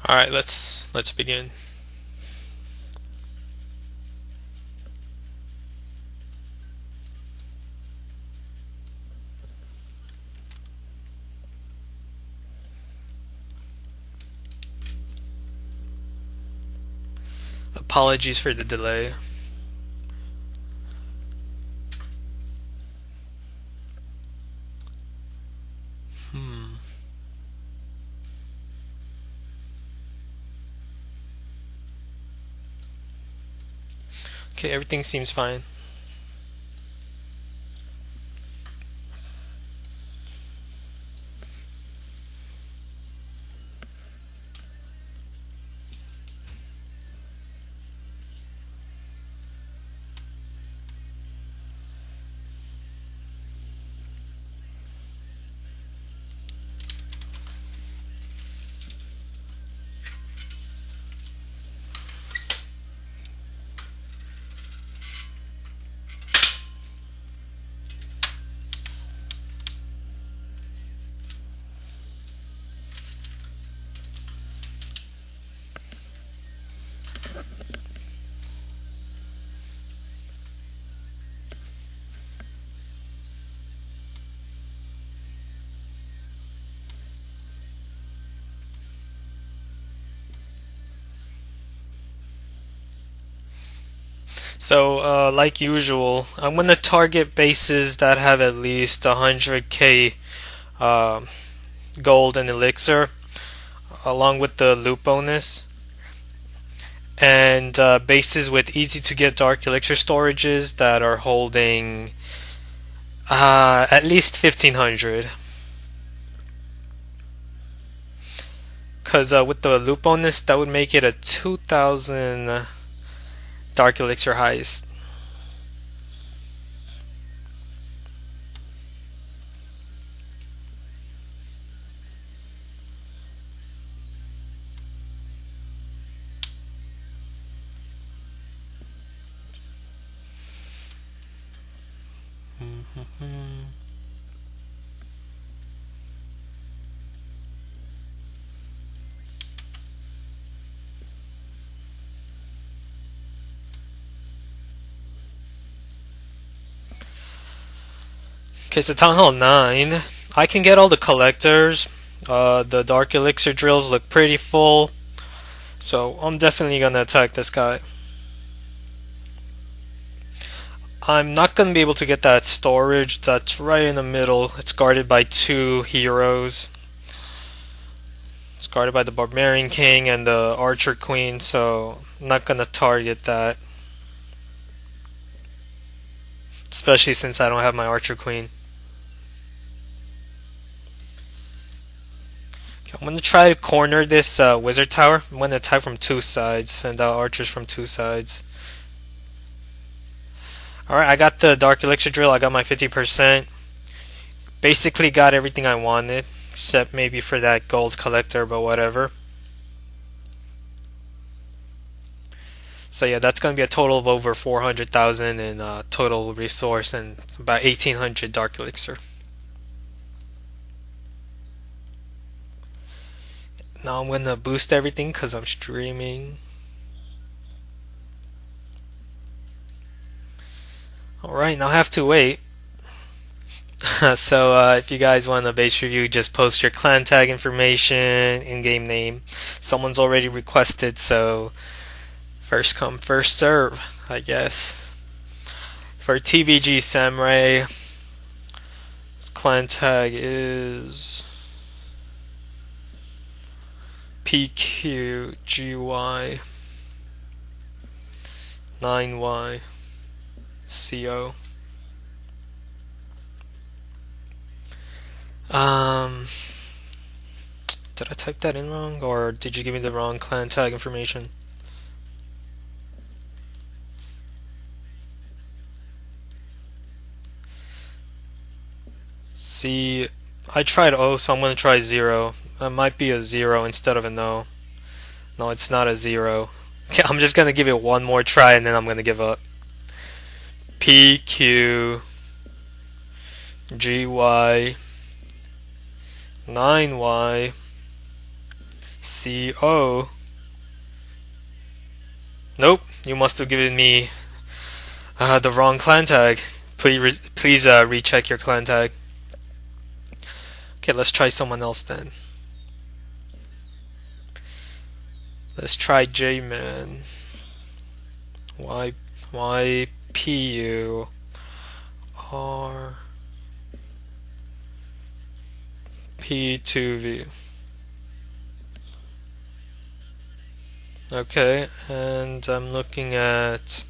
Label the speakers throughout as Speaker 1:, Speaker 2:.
Speaker 1: All right, let's begin. Apologies for the delay. Hmm. Okay, everything seems fine. So, like usual, I'm gonna target bases that have at least 100k uh, gold and elixir, along with the loot bonus, and bases with easy to get dark elixir storages that are holding at least 1500. Because with the loot bonus, that would make it a 2000 dark elixir heist. Okay, so Town Hall 9. I can get all the collectors. The Dark Elixir drills look pretty full. So I'm definitely gonna attack this guy. I'm not gonna be able to get that storage that's right in the middle. It's guarded by two heroes. It's guarded by the Barbarian King and the Archer Queen, so I'm not gonna target that. Especially since I don't have my Archer Queen. I'm gonna try to corner this wizard tower. I'm gonna attack from two sides, send out archers from two sides. Alright, I got the Dark Elixir drill, I got my 50%. Basically got everything I wanted, except maybe for that gold collector, but whatever. So yeah, that's gonna be a total of over 400,000 in total resource and about 1800 Dark Elixir. Now I'm gonna boost everything because I'm streaming. Alright, now I have to wait. So if you guys want a base review, just post your clan tag information, in-game name. Someone's already requested, so first come, first serve, I guess. For TBG Samurai, his clan tag is PQGY 9YCO. Um, did I type that in wrong, or did you give me the wrong clan tag information? See, I tried O, so I'm gonna try 0. It might be a 0 instead of an O. No, it's not a 0. Okay, I'm just gonna give it one more try and then I'm gonna give up. PQGY 9Y CO. Nope, you must have given me the wrong clan tag. Please recheck your clan tag. Okay, let's try someone else then. Let's try J-Man. YPURP2V. Okay, and I'm looking at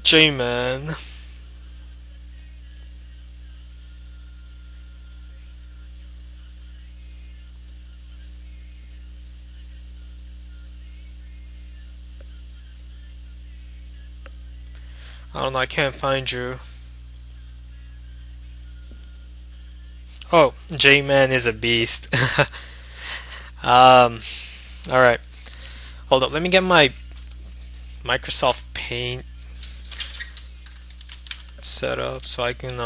Speaker 1: J-Man. I don't know, I can't find you. Oh, J-Man is a beast. Alright. Hold up, let me get my Microsoft Paint set up so I can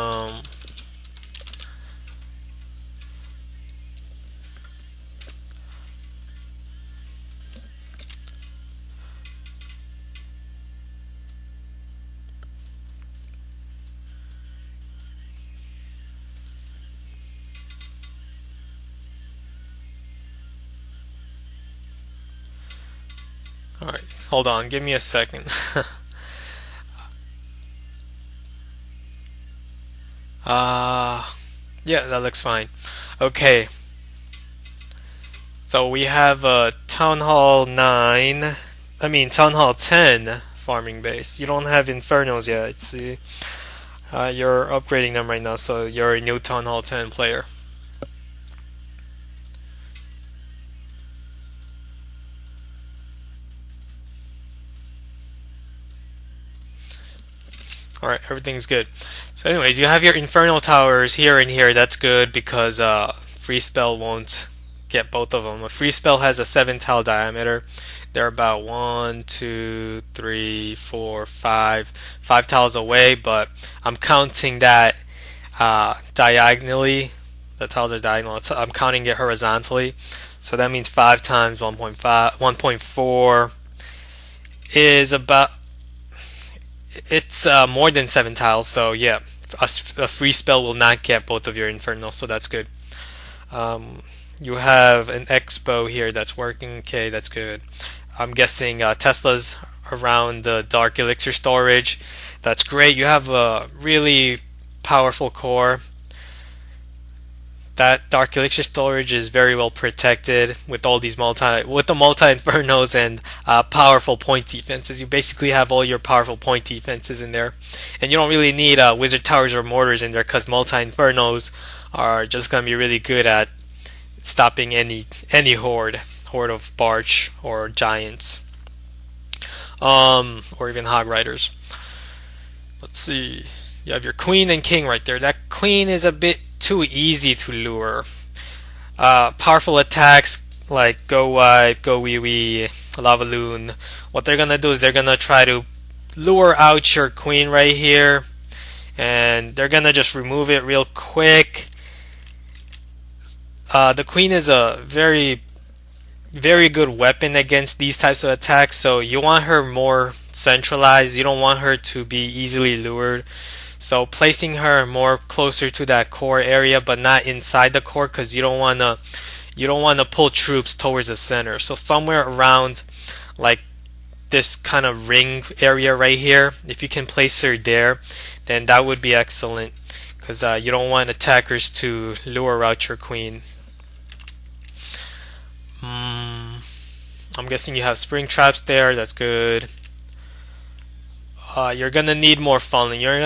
Speaker 1: Alright, hold on, give me a second. Yeah, that looks fine. Okay, so we have Town Hall 10 farming base. You don't have Infernos yet. See, you're upgrading them right now, so you're a new Town Hall 10 player. Alright, everything's good. So anyways, you have your Infernal Towers here and here. That's good because Free Spell won't get both of them. A Free Spell has a 7-tile diameter. They're about 1, 2, 3, 4, 5 tiles away, but I'm counting that diagonally. The tiles are diagonal. I'm counting it horizontally. So that means 5 times 1.5, 1.4 is about, it's more than 7 tiles, so yeah, a free spell will not get both of your Infernal, so that's good. You have an Expo here that's working, okay, that's good. I'm guessing Tesla's around the Dark Elixir storage. That's great. You have a really powerful core. That Dark Elixir storage is very well protected with all these multi infernos and powerful point defenses. You basically have all your powerful point defenses in there, and you don't really need wizard towers or mortars in there because multi infernos are just gonna be really good at stopping any horde of Barch or giants, or even hog riders. Let's see. You have your queen and king right there. That queen is a bit too easy to lure. Powerful attacks like Go Wide, Go Wee Wee, Lava Loon. What they're gonna do is they're gonna try to lure out your queen right here, and they're gonna just remove it real quick. The queen is a very good weapon against these types of attacks, so you want her more centralized. You don't want her to be easily lured. So placing her more closer to that core area, but not inside the core, because you don't wanna pull troops towards the center. So somewhere around like this kind of ring area right here, if you can place her there, then that would be excellent, because you don't want attackers to lure out your queen. I'm guessing you have spring traps there. That's good. You're gonna need more funneling. You're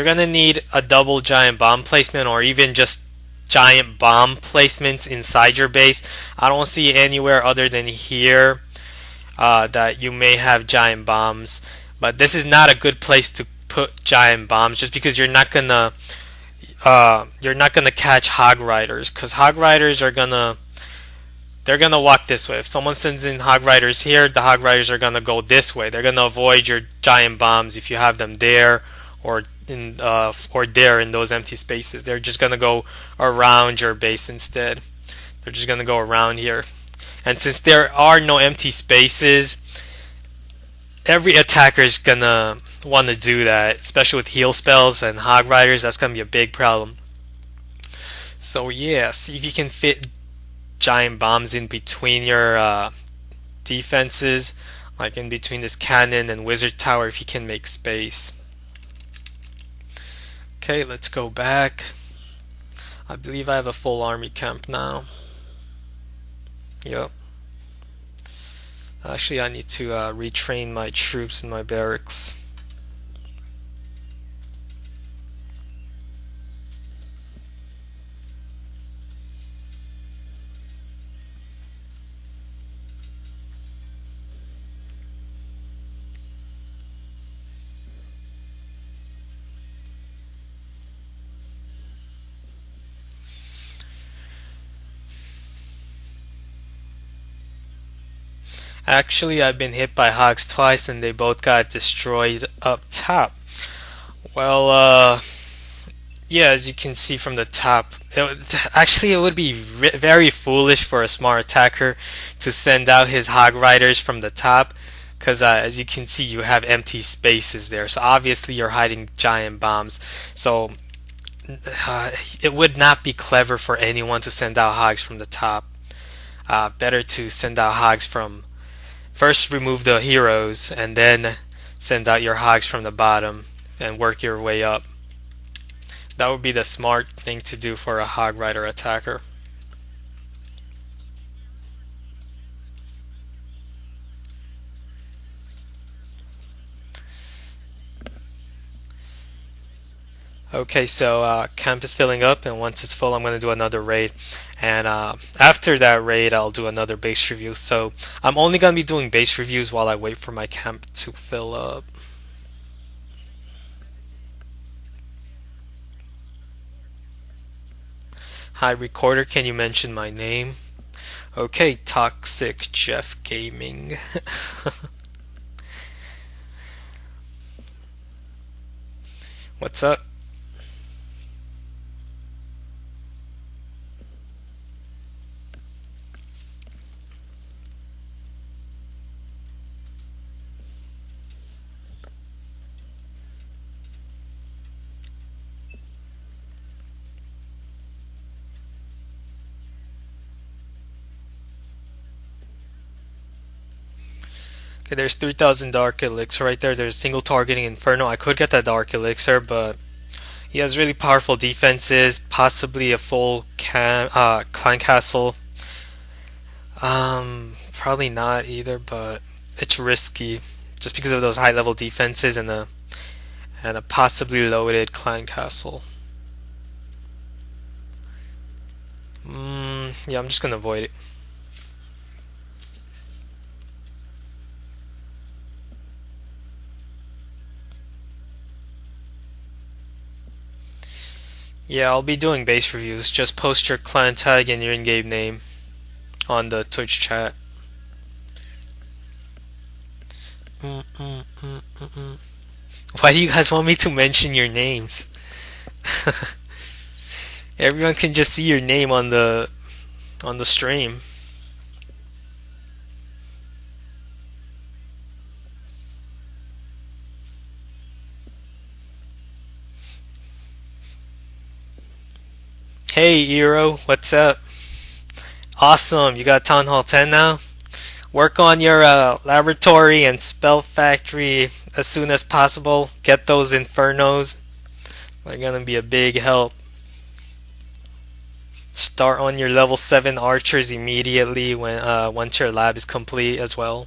Speaker 1: gonna need a double giant bomb placement, or even just giant bomb placements inside your base. I don't see anywhere other than here that you may have giant bombs, but this is not a good place to put giant bombs, just because you're not gonna catch hog riders, because hog riders they're gonna walk this way. If someone sends in hog riders here, the hog riders are gonna go this way. They're gonna avoid your giant bombs if you have them there, or there in those empty spaces. They're just gonna go around your base instead. They're just gonna go around here. And since there are no empty spaces, every attacker is gonna want to do that, especially with heal spells and hog riders. That's gonna be a big problem. So yeah, see if you can fit giant bombs in between your defenses, like in between this cannon and wizard tower if you can make space. Okay, let's go back. I believe I have a full army camp now. Yep. Actually, I need to retrain my troops in my barracks. Actually, I've been hit by hogs twice and they both got destroyed up top. Well, yeah, as you can see from the top, actually it would be very foolish for a smart attacker to send out his hog riders from the top, because as you can see, you have empty spaces there. So obviously you're hiding giant bombs. So it would not be clever for anyone to send out hogs from the top. Better to send out hogs from first remove the heroes and then send out your hogs from the bottom and work your way up. That would be the smart thing to do for a hog rider attacker. Okay, so camp is filling up, and once it's full, I'm going to do another raid. And after that raid, I'll do another base review. So I'm only going to be doing base reviews while I wait for my camp to fill up. Hi, recorder, can you mention my name? Okay, Toxic Jeff Gaming. What's up? Okay, there's 3,000 Dark Elixir right there. There's single targeting Inferno. I could get that Dark Elixir, but he has really powerful defenses, possibly a full clan castle. Probably not either, but it's risky just because of those high level defenses and a possibly loaded clan castle. Yeah, I'm just gonna avoid it. Yeah, I'll be doing base reviews. Just post your clan tag and your in-game name on the Twitch chat. Why do you guys want me to mention your names? Everyone can just see your name on the stream. Hey Eero, what's up? Awesome, you got Town Hall 10 now? Work on your laboratory and spell factory as soon as possible. Get those infernos. They're gonna be a big help. Start on your level 7 archers immediately when once your lab is complete as well.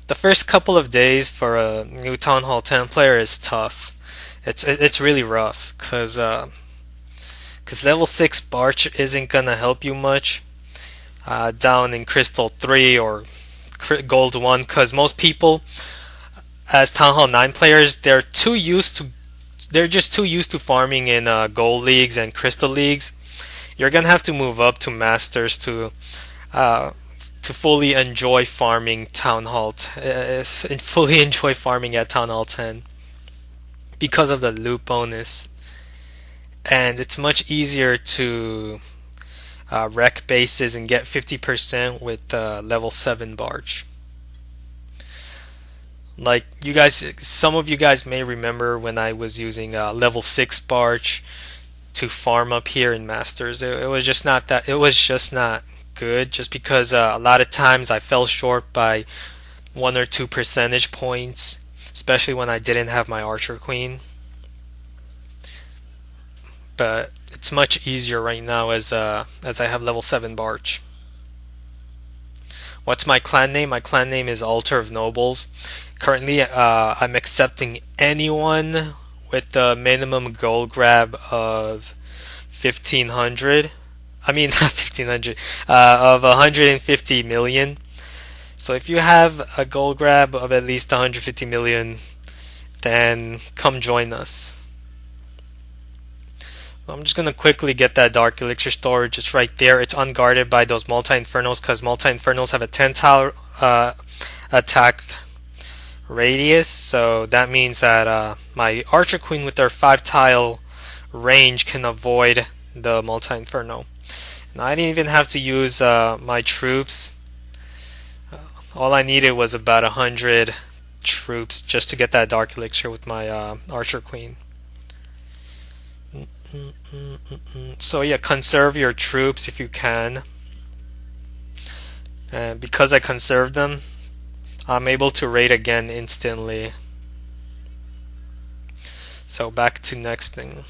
Speaker 1: The first couple of days for a new Town Hall 10 player is tough. It's really rough because level 6 Barch isn't gonna help you much down in Crystal 3 or Gold 1, because most people as Town Hall 9 players they're just too used to farming in Gold Leagues and Crystal Leagues. You're gonna have to move up to Masters to to fully enjoy farming Town Hall, and fully enjoy farming at Town Hall 10 because of the loot bonus. And it's much easier to wreck bases and get 50% with level 7 barge. Like you guys, some of you guys may remember when I was using level 6 barge to farm up here in Masters. It was just not that. It was just not good. Just because a lot of times I fell short by 1 or 2 percentage points, especially when I didn't have my Archer Queen. But it's much easier right now as I have level 7 barge. What's my clan name? My clan name is Altar of Nobles. Currently, I'm accepting anyone with the minimum gold grab of 1500. I mean, not 1500, of 150 million. So if you have a gold grab of at least 150 million, then come join us. I'm just gonna quickly get that Dark Elixir storage. It's right there. It's unguarded by those multi-infernos because multi-infernos have a 10 tile attack radius. So that means that my Archer Queen with their 5 tile range can avoid the multi-inferno. And I didn't even have to use my troops. All I needed was about 100 troops just to get that Dark Elixir with my Archer Queen. So yeah, conserve your troops if you can. And because I conserved them, I'm able to raid again instantly. So back to next thing.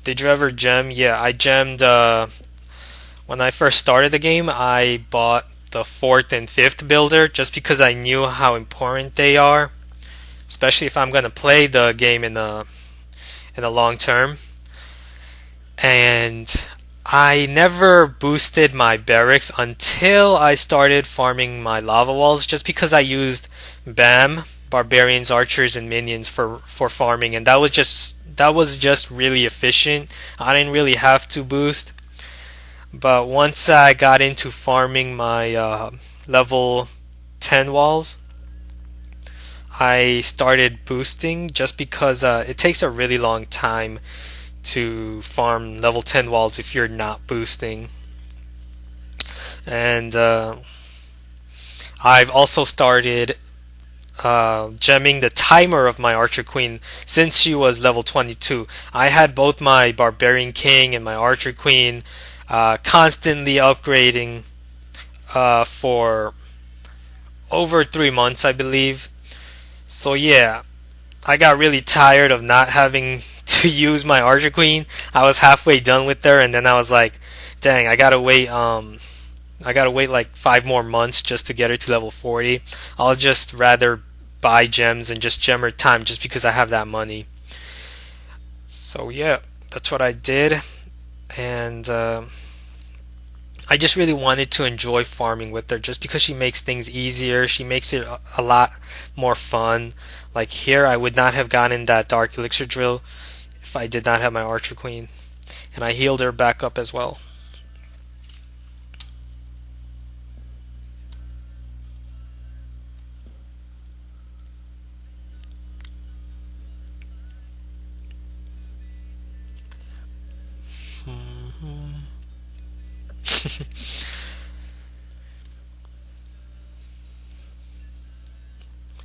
Speaker 1: Did you ever gem? Yeah, I gemmed when I first started the game. I bought the 4th and 5th builder just because I knew how important they are, especially if I'm gonna play the game in the long term. And I never boosted my barracks until I started farming my lava walls, just because I used BAM, barbarians, archers, and minions for farming, and that was just really efficient. I didn't really have to boost. But once I got into farming my level 10 walls, I started boosting just because it takes a really long time to farm level 10 walls if you're not boosting. And I've also started gemming the timer of my Archer Queen since she was level 22. I had both my Barbarian King and my Archer Queen constantly upgrading for over 3 months, I believe. So yeah, I got really tired of not having to use my Archer Queen. I was halfway done with her, and then I was like, dang, I gotta wait like 5 more months just to get her to level 40. I'll just rather buy gems and just gem her time just because I have that money. So yeah, that's what I did. And I just really wanted to enjoy farming with her just because she makes things easier. She makes it a lot more fun. Like here, I would not have gotten that Dark Elixir drill if I did not have my Archer Queen. And I healed her back up as well.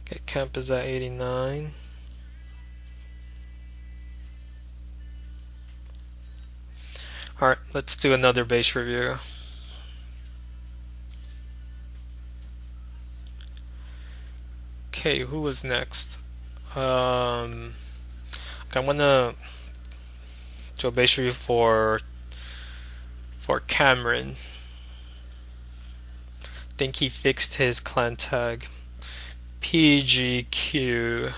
Speaker 1: Okay, camp is at 89. Alright, let's do another base review. Okay, who was next? I'm gonna do a base review for Cameron. I think he fixed his clan tag. PGQ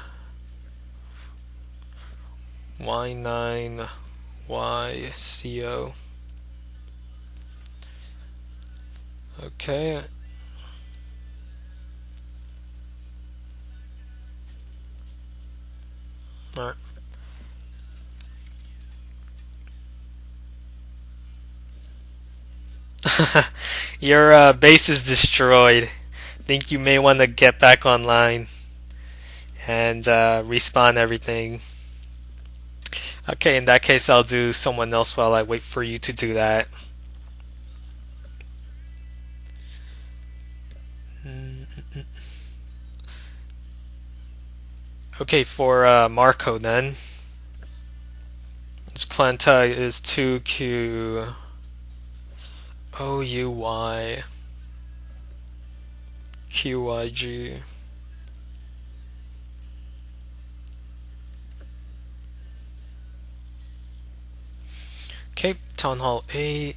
Speaker 1: Y9YCO. Okay. Alright. Your base is destroyed. Think you may want to get back online and respawn everything. Okay, in that case, I'll do someone else while I wait for you to do that. Okay, for Marco then. His clan tag is 2Q OUY QYG. Okay, Town Hall 8.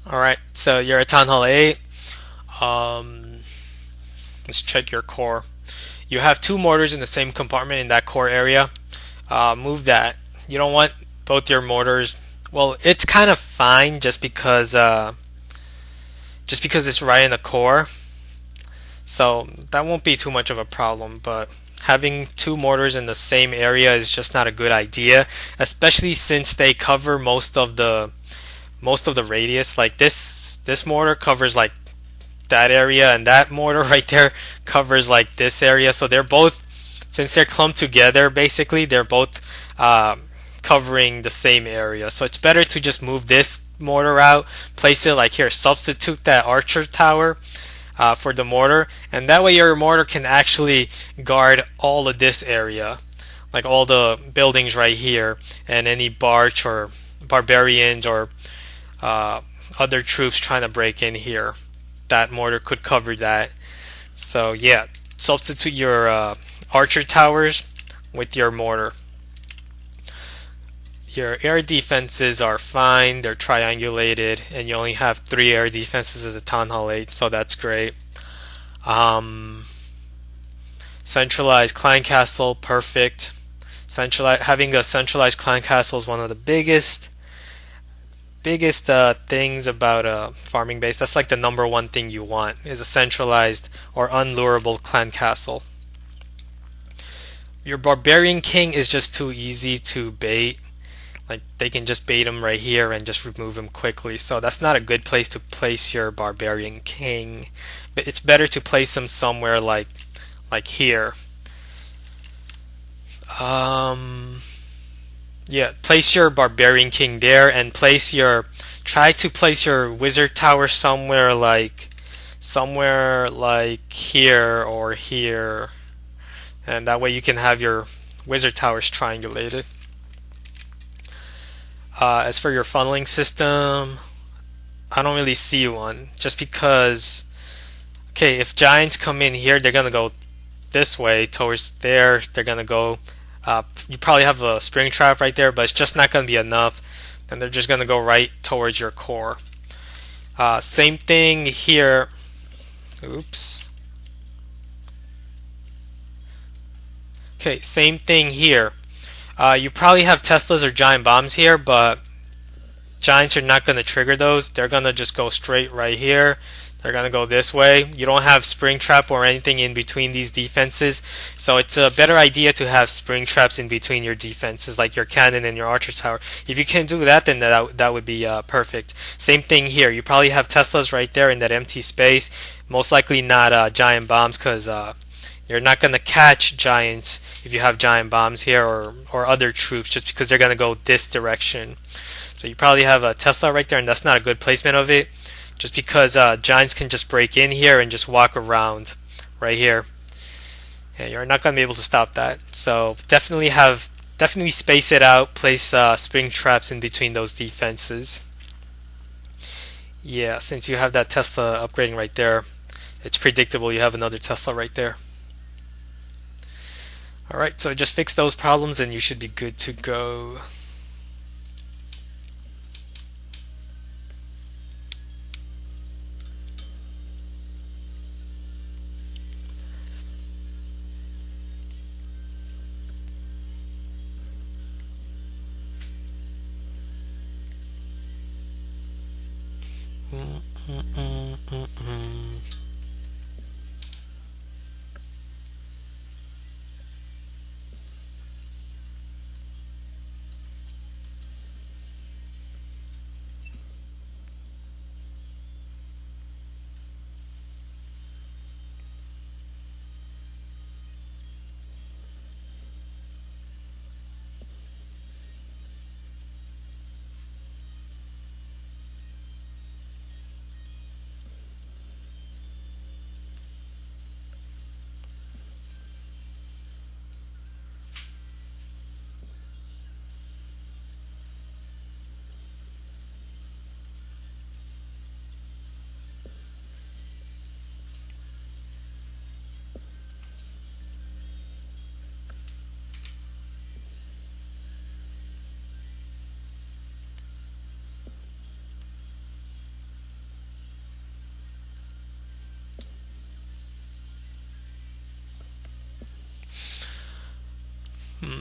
Speaker 1: Alright, so you're at Town Hall 8. Let's check your core. You have two mortars in the same compartment in that core area. Move that. You don't want both your mortars. Well, it's kind of fine just because it's right in the core. So that won't be too much of a problem, but having two mortars in the same area is just not a good idea, especially since they cover most of the radius. Like this mortar covers like that area, and that mortar right there covers like this area. So they're both, since they're clumped together, basically they're both covering the same area. So it's better to just move this mortar out, place it like here, substitute that archer tower for the mortar, and that way your mortar can actually guard all of this area, like all the buildings right here, and any barge or barbarians or other troops trying to break in here. That mortar could cover that. So yeah, substitute your archer towers with your mortar. Your air defenses are fine, they're triangulated, and you only have 3 air defenses as a Town Hall 8, so that's great. Centralized clan castle, perfect. Having a centralized clan castle is one of the biggest things about a farming base. That's like the number one thing you want, is a centralized or unlurable clan castle. Your barbarian king is just too easy to bait. Like they can just bait him right here and just remove him quickly. So that's not a good place to place your barbarian king. But it's better to place him somewhere like here. Yeah, place your barbarian king there, and try to place your wizard tower somewhere like here or here, and that way you can have your wizard towers triangulated. As for your funneling system, I don't really see one, just because, okay, if giants come in here, they're gonna go this way towards there. They're gonna go you probably have a spring trap right there, but it's just not gonna be enough, and they're just gonna go right towards your core. Same thing here. Oops. Okay, same thing here. You probably have Teslas or giant bombs here, but giants are not going to trigger those. They're going to just go straight right here. They're going to go this way. You don't have spring trap or anything in between these defenses, so it's a better idea to have spring traps in between your defenses, like your cannon and your archer tower. If you can do that, then that would be perfect. Same thing here. You probably have Teslas right there in that empty space. Most likely not giant bombs, because you're not going to catch giants if you have giant bombs here or other troops, just because they're going to go this direction. So you probably have a Tesla right there, and that's not a good placement of it, just because giants can just break in here and just walk around right here. Yeah, you're not going to be able to stop that. So definitely space it out, place spring traps in between those defenses. Yeah, since you have that Tesla upgrading right there, it's predictable you have another Tesla right there. Alright, so just fix those problems and you should be good to go. Mm, mm, mm, mm, mm.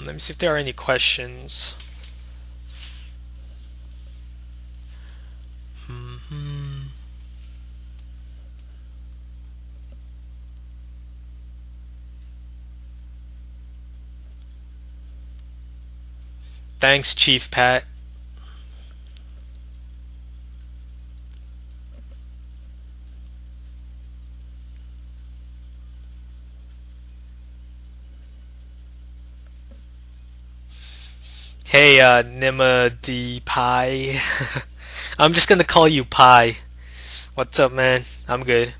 Speaker 1: Let me see if there are any questions. Hmm. Thanks, Chief Pat. Hey, Nima D Pie. I'm just gonna call you Pie. What's up, man? I'm good.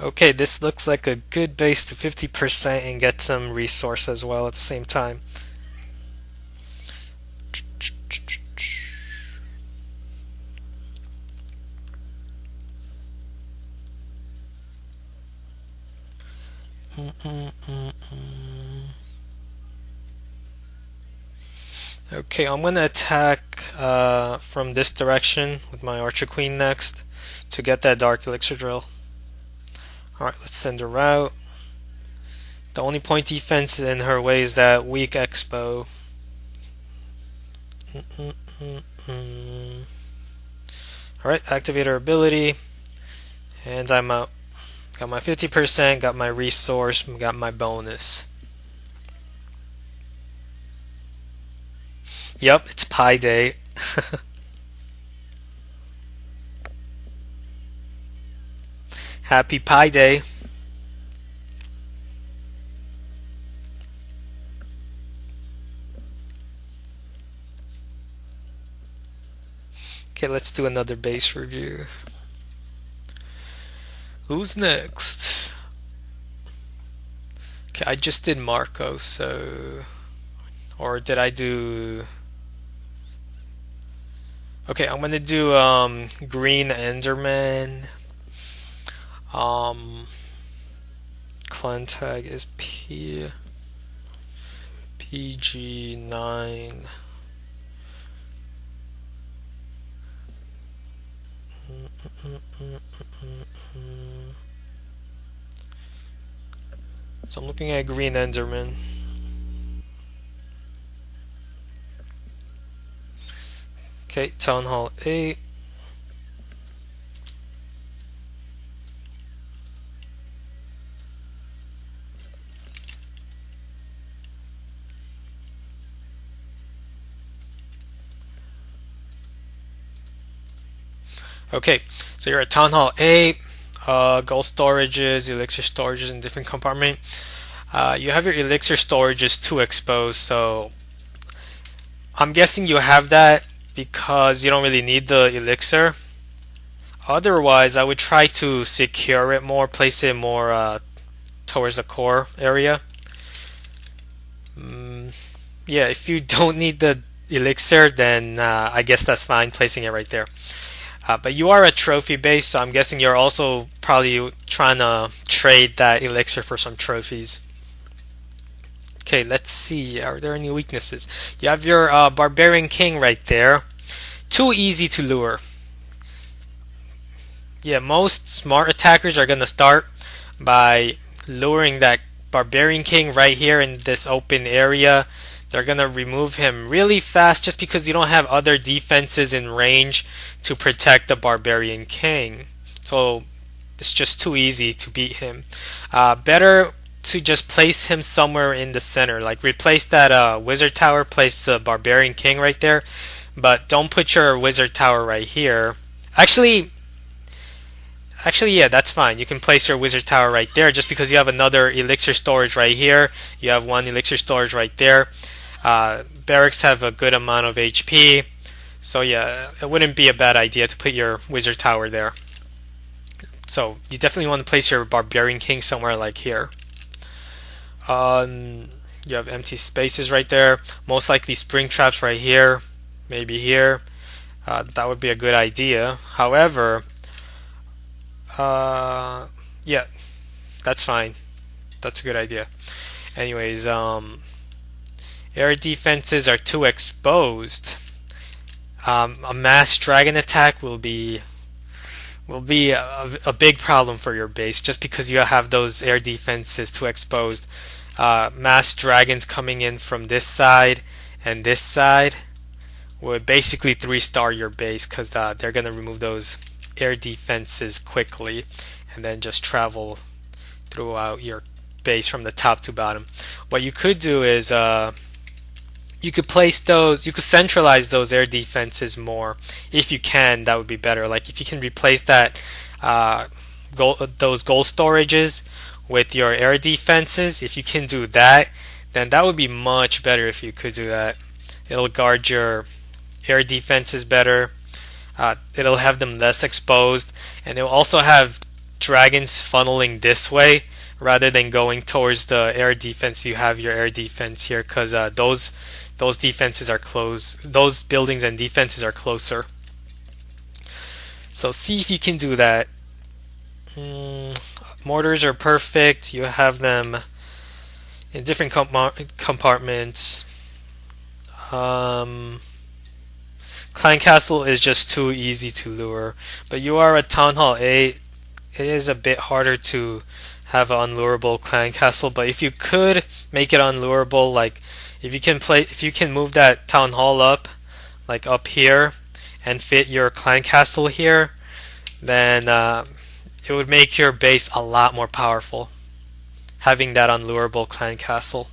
Speaker 1: Okay, this looks like a good base to 50% and get some resource as well at the same time. Okay, I'm gonna attack from this direction with my Archer Queen next to get that Dark Elixir drill. Alright, let's send her out. The only point defense in her way is that weak Expo. Alright, activate her ability, and I'm out. Got my 50%, got my resource, got my bonus. Yep, it's Pi Day. Happy Pi Day. Okay, let's do another base review. Who's next? Okay, I just did Marco, so... Or did I do... Okay, I'm gonna do Green Enderman. Clan tag is PG9. So I'm looking at Green Enderman. Okay, Town Hall 8. Okay, so you're at Town Hall 8, gold storages, elixir storages in different compartment. You have your elixir storages 2 exposed, so I'm guessing you have that because you don't really need the elixir. Otherwise, I would try to secure it more, place it more towards the core area. Yeah, if you don't need the elixir, then I guess that's fine placing it right there. But you are a trophy base, so I'm guessing you're also probably trying to trade that elixir for some trophies. Okay, let's see. Are there any weaknesses? You have your Barbarian King right there. Too easy to lure. Yeah, most smart attackers are going to start by luring that Barbarian King right here in this open area They're gonna remove him really fast just because you don't have other defenses in range to protect the Barbarian King. So it's just too easy to beat him. Better to just place him somewhere in the center. Like replace that wizard tower, place the Barbarian King right there. But don't put your wizard tower right here. Actually, yeah, that's fine. You can place your wizard tower right there just because you have another elixir storage right here. You have one elixir storage right there. Barracks have a good amount of HP. So yeah, it wouldn't be a bad idea to put your wizard tower there. So you definitely want to place your Barbarian King somewhere like here. You have empty spaces right there. Most likely spring traps right here. Maybe here. That would be a good idea. However, yeah, that's fine. That's a good idea. Anyways, air defenses are too exposed. A mass dragon attack will be a big problem for your base just because you have those air defenses too exposed. Mass dragons coming in from this side and this side would basically 3-star your base because they're going to remove those air defenses quickly and then just travel throughout your base from the top to bottom. What you could do is you could centralize those air defenses more. If you can, that would be better. Like if you can replace that those gold storages with your air defenses, if you can do that, then that would be much better if you could do that. It'll guard your air defenses better. It'll have them less exposed, and it'll also have dragons funneling this way rather than going towards the air defense. You have your air defense here because those defenses are close. Those buildings and defenses are closer. So see if you can do that. Mortars are perfect. You have them in different compartments. Clan Castle is just too easy to lure. But you are at Town Hall 8. It is a bit harder to have an unlurable Clan Castle. But if you could make it unlurable, like if you can move that Town Hall up, like up here, and fit your Clan Castle here, then it would make your base a lot more powerful, having that unlurable Clan Castle.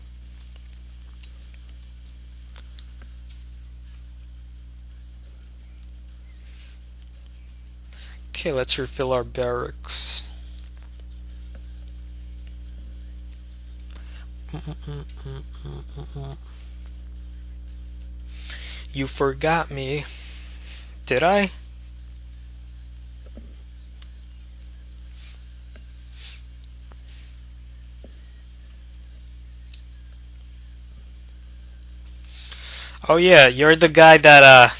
Speaker 1: Okay, let's refill our barracks. You forgot me. Did I? Oh yeah, you're the guy that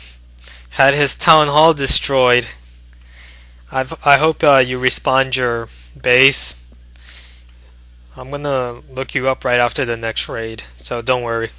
Speaker 1: had his town hall destroyed. I hope you respawn your base. I'm gonna look you up right after the next raid, so don't worry.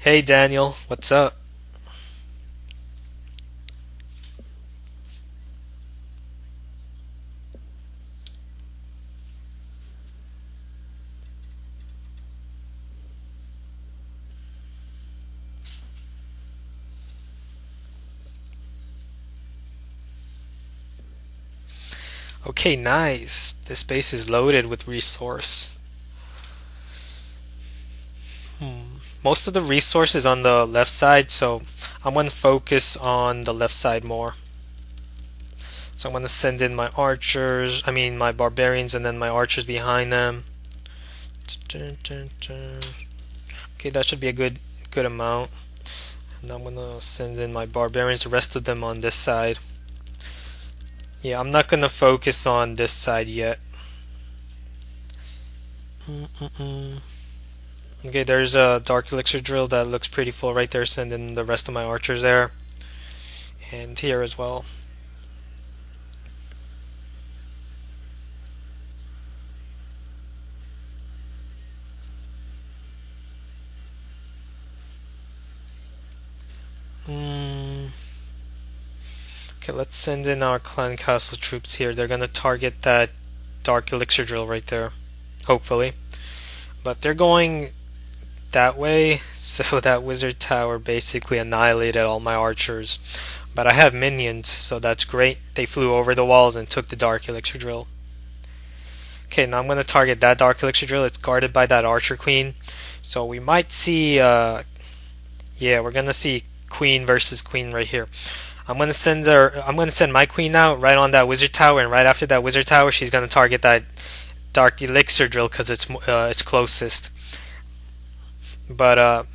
Speaker 1: Hey Daniel, what's up? Okay, nice. This base is loaded with resource. Most of the resources on the left side, so I'm going to focus on the left side more. So I'm going to send in my archers, my barbarians, and then my archers behind them. Okay, that should be a good amount. And I'm gonna send in my barbarians, the rest of them on this side. Yeah, I'm not gonna focus on this side yet. Okay, there's a dark elixir drill that looks pretty full right there, sending the rest of my archers there. And here as well. Okay, let's send in our clan castle troops here. They're gonna target that dark elixir drill right there, hopefully. But they're going that way, so that wizard tower basically annihilated all my archers. But I have minions, so that's great. They flew over the walls and took the dark elixir drill. Okay, now I'm gonna target that dark elixir drill. It's guarded by that archer queen, so we might see. Yeah, we're gonna see queen versus queen right here. I'm gonna send my queen out right on that wizard tower, and right after that wizard tower, she's gonna target that dark elixir drill because it's closest. But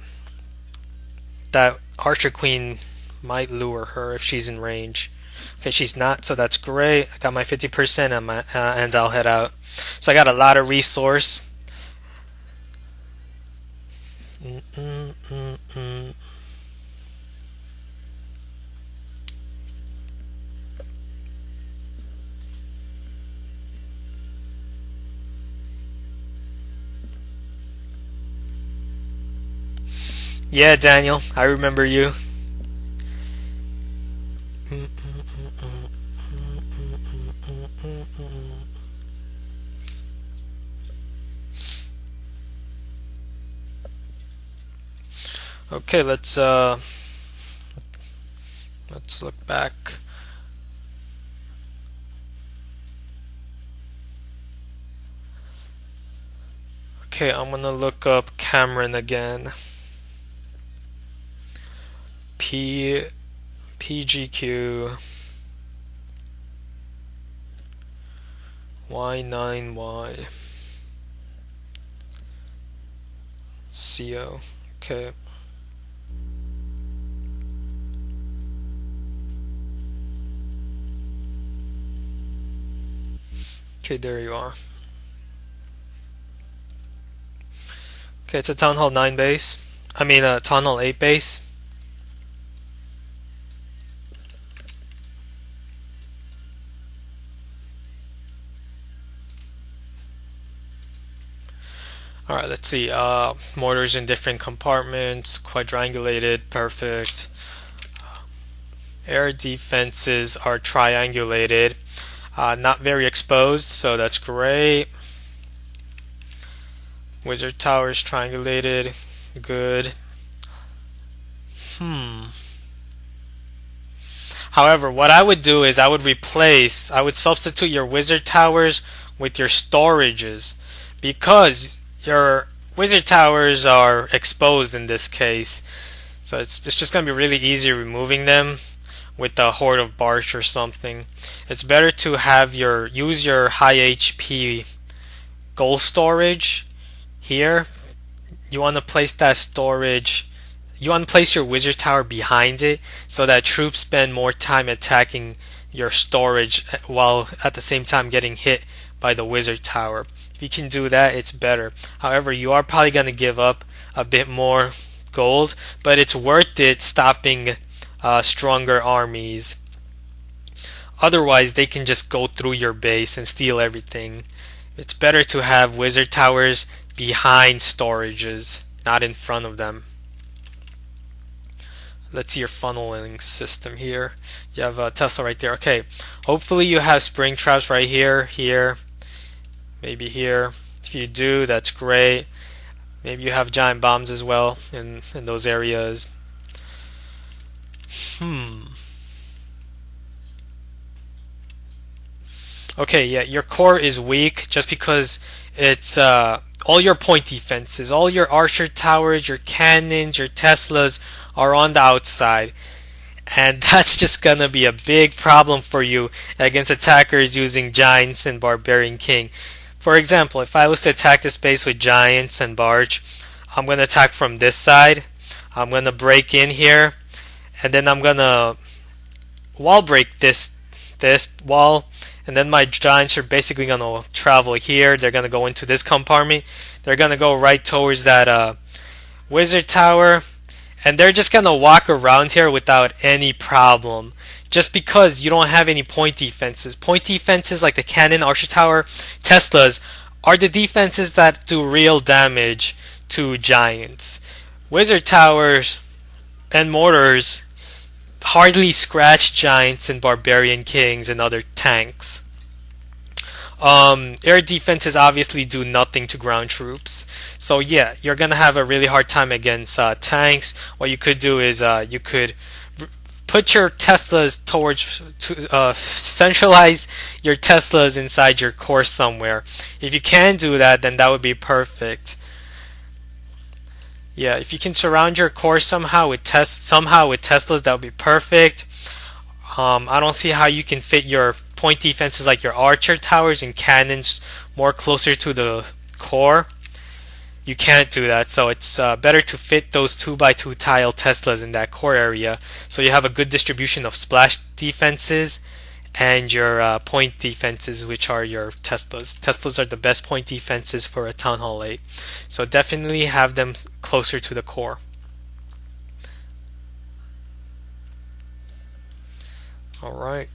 Speaker 1: that archer queen might lure her if she's in range. Okay, she's not, so that's great. I got my 50% and I'll head out. So I got a lot of resource. Yeah, Daniel, I remember you. Okay, let's look back. Okay, I'm gonna look up Cameron again. PGQ Y9Y CO. Okay. Okay, there you are. Okay, it's a Town Hall 9 base. I mean, a Town Hall 8 base. Alright, let's see. Mortars in different compartments, quadrangulated, perfect. Air defenses are triangulated, not very exposed, so that's great. Wizard towers triangulated, good. However, what I would do is I would substitute your wizard towers with your storages, because your wizard towers are exposed in this case, so it's just going to be really easy removing them with a horde of barch or something. It's better to have use your high HP gold storage here. You want to place that storage. You want to place your wizard tower behind it so that troops spend more time attacking your storage while at the same time getting hit by the wizard tower. If you can do that, it's better. However, you are probably going to give up a bit more gold, but it's worth it stopping stronger armies. Otherwise, they can just go through your base and steal everything. It's better to have wizard towers behind storages, not in front of them. Let's see your funneling system here. You have a Tesla right there. Okay, hopefully you have spring traps right here, maybe here. If you do, that's great. Maybe you have giant bombs as well in those areas. Okay, yeah, your core is weak just because it's all your point defenses, all your archer towers, your cannons, your Teslas are on the outside. And that's just gonna be a big problem for you against attackers using giants and barbarian king. For example, if I was to attack this base with giants and barge, I'm gonna attack from this side. I'm gonna break in here, and then I'm gonna wall break this wall, and then my giants are basically gonna travel here. They're gonna go into this compartment. They're gonna go right towards that wizard tower, and they're just gonna walk around here without any problem. Just because you don't have any point defenses. Point defenses like the cannon, archer tower, Teslas are the defenses that do real damage to giants. Wizard towers and mortars hardly scratch giants and barbarian kings and other tanks. Air defenses obviously do nothing to ground troops. So yeah, you're gonna have a really hard time against tanks. What you could do is you could put your Teslas towards centralize your Teslas inside your core somewhere. If you can do that, then that would be perfect. Yeah, if you can surround your core somehow with Teslas, that would be perfect. I don't see how you can fit your point defenses like your archer towers and cannons more closer to the core. You can't do that, so it's better to fit those 2x2 tile Teslas in that core area, so you have a good distribution of splash defenses and your point defenses, which are your Teslas. Teslas are the best point defenses for a Town Hall 8, so definitely have them closer to the core. Alright.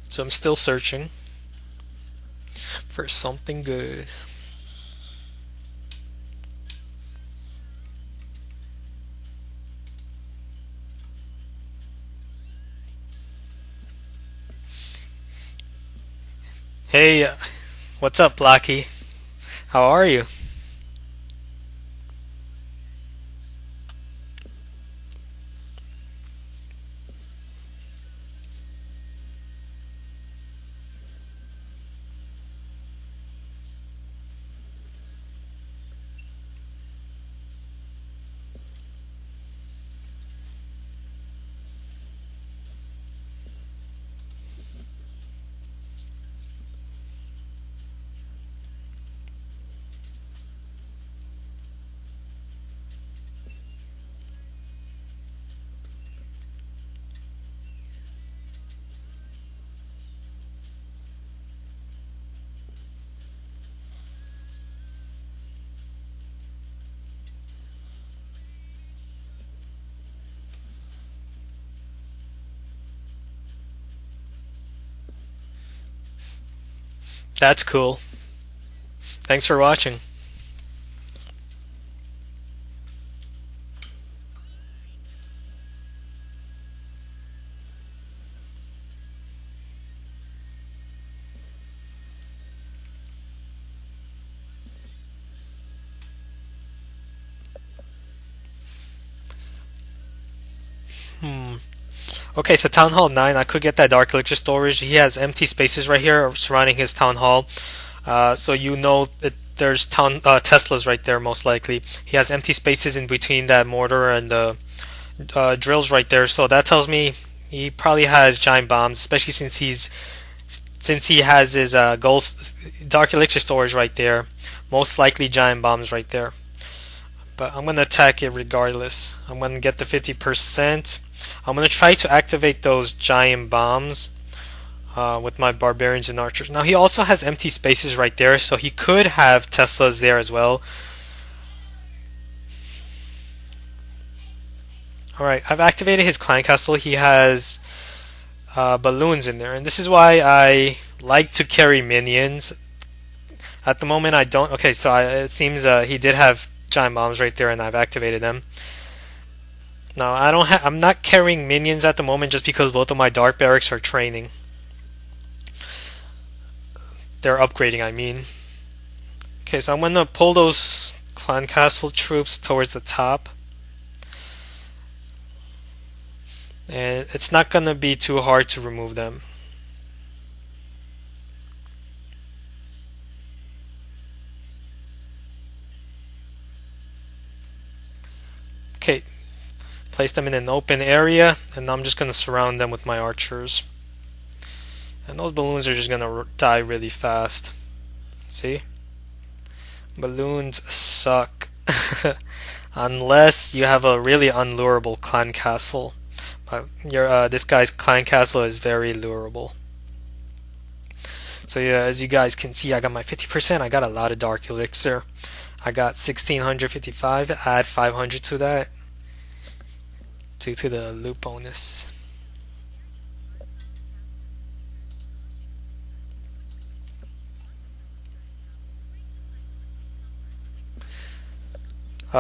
Speaker 1: So I'm still searching for something good. Hey, what's up, Blocky? How are you? That's cool. Thanks for watching. Hmm. Okay, so Town Hall 9, I could get that Dark Elixir storage. He has empty spaces right here surrounding his Town Hall. So you know that there's Teslas right there, most likely. He has empty spaces in between that mortar and the drills right there. So that tells me he probably has giant bombs, especially since he has his gold Dark Elixir storage right there. Most likely giant bombs right there. but I'm gonna attack it regardless. I'm gonna get the 50%. I'm gonna try to activate those giant bombs with my barbarians and archers. Now he also has empty spaces right there, so he could have Teslas there as well. Alright, I've activated his clan castle. He has balloons in there, and this is why I like to carry minions. At the moment I don't. Okay, so it seems he did have giant bombs right there and I've activated them. Now I'm not carrying minions at the moment just because both of my dark barracks are training. They're upgrading, I mean. Okay, so I'm gonna pull those clan castle troops towards the top. And it's not gonna be too hard to remove them. Okay, place them in an open area, and I'm just gonna surround them with my archers. And those balloons are just gonna die really fast. See? Balloons suck. Unless you have a really unlurable clan castle. But this guy's clan castle is very lurable. So yeah, as you guys can see, I got my 50%. I got a lot of dark elixir. I got 1655. Add 500 to that due to the loot bonus.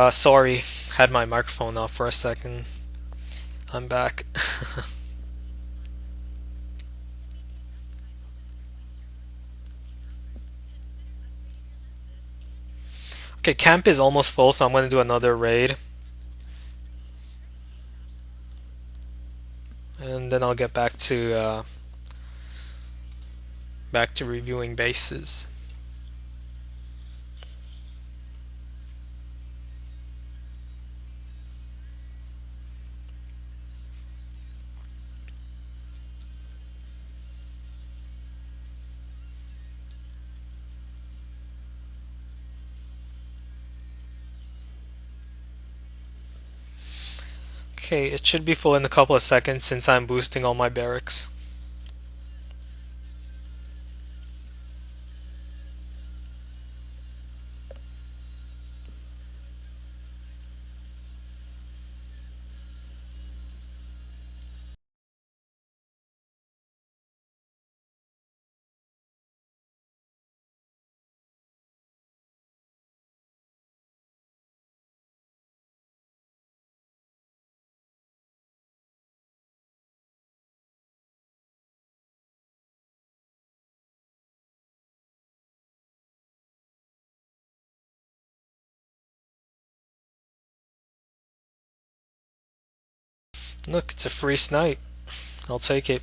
Speaker 1: Sorry, had my microphone off for a second. I'm back. Okay, camp is almost full, so I'm going to do another raid. And then I'll get back to reviewing bases. Okay, it should be full in a couple of seconds since I'm boosting all my barracks. Look, it's a free snipe. I'll take it.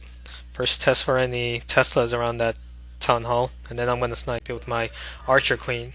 Speaker 1: First test for any Teslas around that town hall, and then I'm gonna snipe it with my archer queen.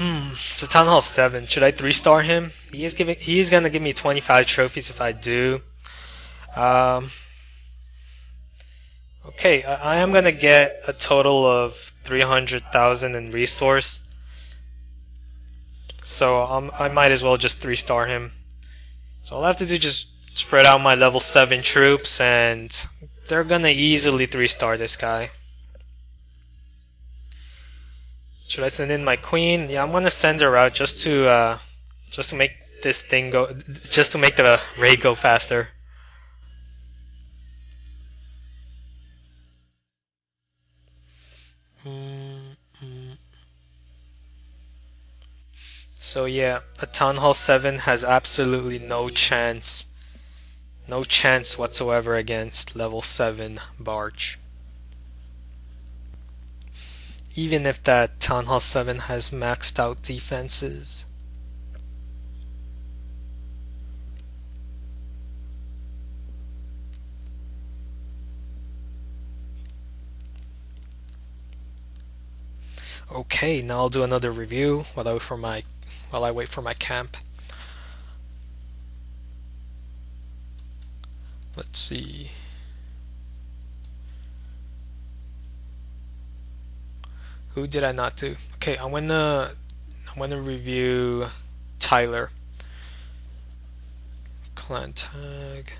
Speaker 1: It's a Town Hall 7. Should I 3-star him? He is gonna give me 25 trophies if I do. Um, okay, I am gonna get a total of 300,000 in resource. so I might as well just 3-star him. So all I have to do is just spread out my level 7 troops, and they're gonna easily 3-star this guy. Should I send in my queen? Yeah, I'm gonna send her out just to make this thing go, just to make the raid go faster. So yeah, a Town Hall 7 has absolutely no chance whatsoever against level 7 Barge. Even if that Town Hall 7 has maxed out defenses. Okay, now I'll do another review while I wait for my camp. Let's see. Who did I not do? Okay, I'm gonna review Tyler. Clan tag.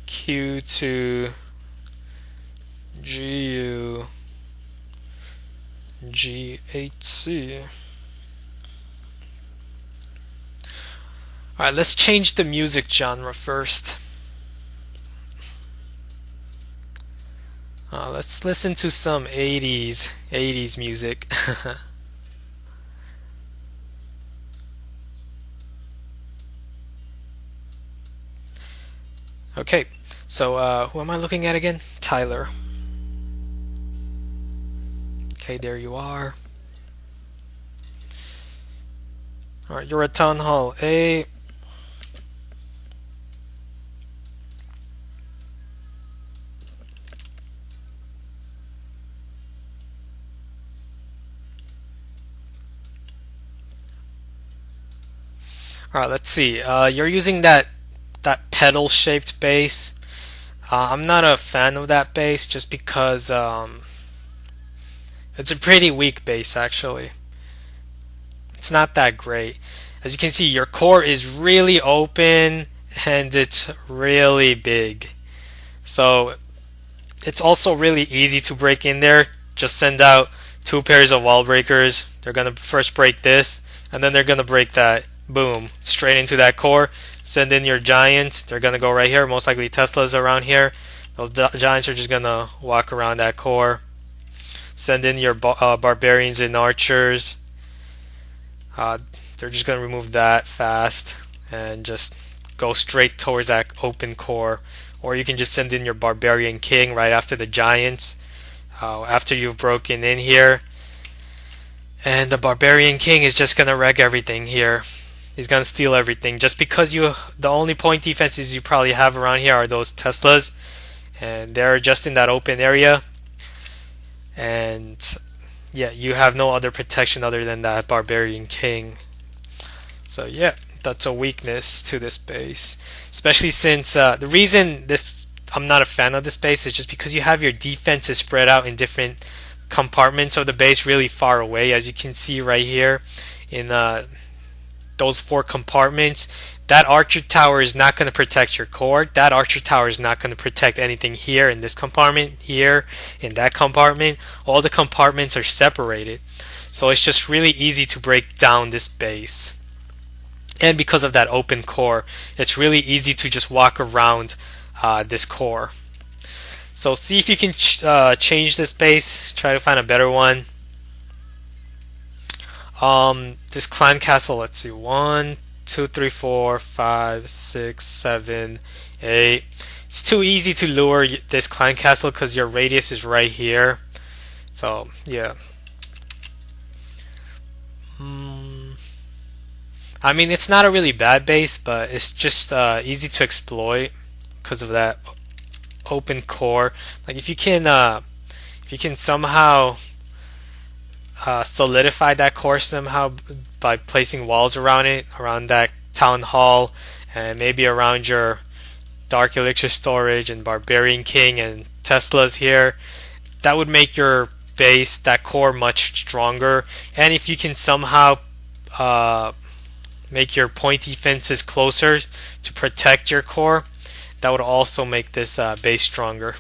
Speaker 1: Q to GU G8C. Alright, let's change the music genre first. Let's listen to some 80s music. Okay, so who am I looking at again? Tyler. Okay, there you are. Alright, you're at Town Hall A. Alright, let's see. You're using that pedal shaped base. I'm not a fan of that base just because it's a pretty weak base actually. It's not that great. As you can see, your core is really open and it's really big. So it's also really easy to break in there. Just send out 2 pairs of wall breakers. They're gonna first break this and then they're gonna break that. Boom, straight into that core. Send in your giants. They're gonna go right here. Most likely Tesla's around here. Those giants are just gonna walk around that core. Send in your barbarians and archers. They're just gonna remove that fast and just go straight towards that open core. Or you can just send in your barbarian king right after the giants. After you've broken in here, and the barbarian king is just gonna wreck everything here. He's gonna steal everything just because the only point defenses you probably have around here are those Teslas, and they're just in that open area. And yeah, you have no other protection other than that barbarian king. So yeah, that's a weakness to this base, especially since the reason I'm not a fan of this base is just because you have your defenses spread out in different compartments of the base really far away. As you can see right here in those 4 compartments, that archer tower is not going to protect your core. That archer tower is not going to protect anything here in this compartment, here in that compartment. All the compartments are separated, so it's just really easy to break down this base. And because of that open core, it's really easy to just walk around this core. So see if you can change this base. Try to find a better one. This clan castle, let's see, 1, 2, 3, 4, 5, 6, 7, 8. It's too easy to lure this clan castle because your radius is right here. So yeah. I mean, it's not a really bad base, but it's just easy to exploit because of that open core. Like if you can somehow solidify that core somehow by placing walls around it, around that town hall, and maybe around your dark elixir storage and barbarian king and Teslas here, that would make your base, that core much stronger. And if you can somehow uh, make your pointy fences closer to protect your core, that would also make this base stronger.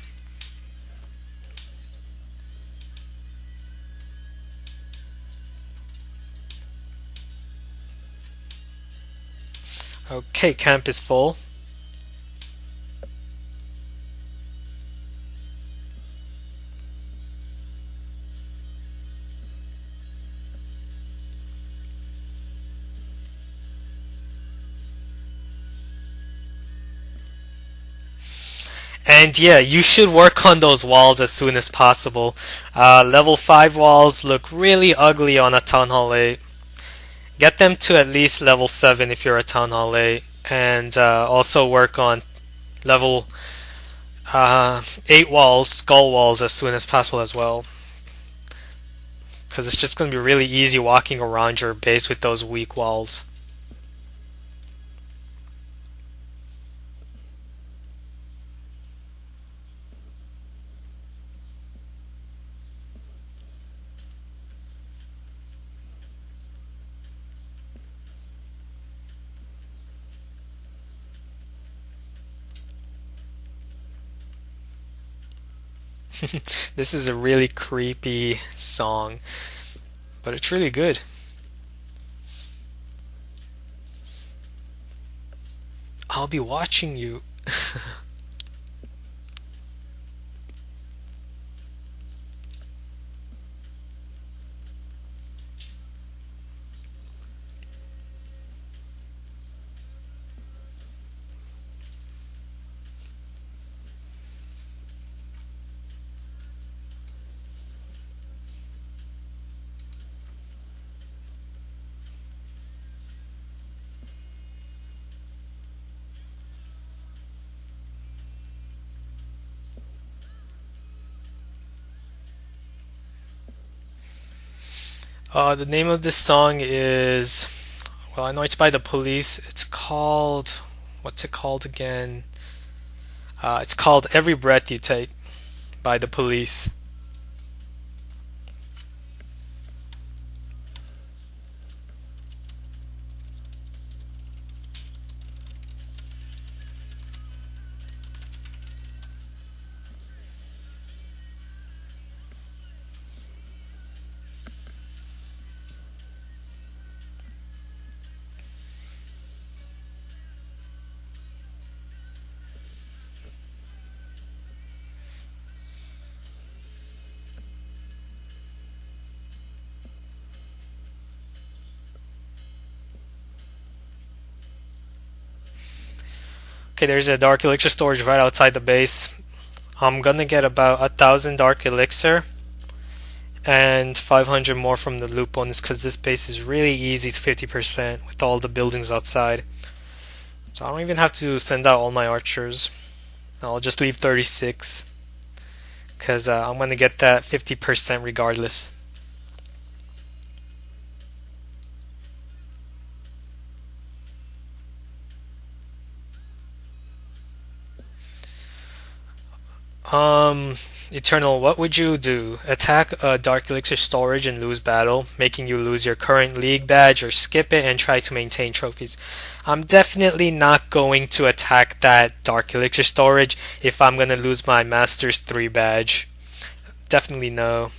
Speaker 1: Okay, camp is full. And yeah, you should work on those walls as soon as possible. Level 5 walls look really ugly on a Town Hall 8. Get them to at least level 7 if you're a Town Hall 8. And also work on level 8 walls, skull walls, as soon as possible as well. Because it's just going to be really easy walking around your base with those weak walls. This is a really creepy song, but it's really good. I'll be watching you. The name of this song is, well, I know it's by the Police. It's called, what's it called again? It's called Every Breath You Take by the Police. Okay, there's a Dark Elixir storage right outside the base. I'm gonna get about 1,000 Dark Elixir and 500 more from the loot bonus because this base is really easy to 50% with all the buildings outside. So I don't even have to send out all my archers. I'll just leave 36 because I'm gonna get that 50% regardless. Um, Eternal, what would you do? Attack a Dark Elixir storage and lose battle, making you lose your current league badge, or skip it and try to maintain trophies? I'm definitely not going to attack that Dark Elixir storage if I'm gonna lose my Masters 3 badge. Definitely no.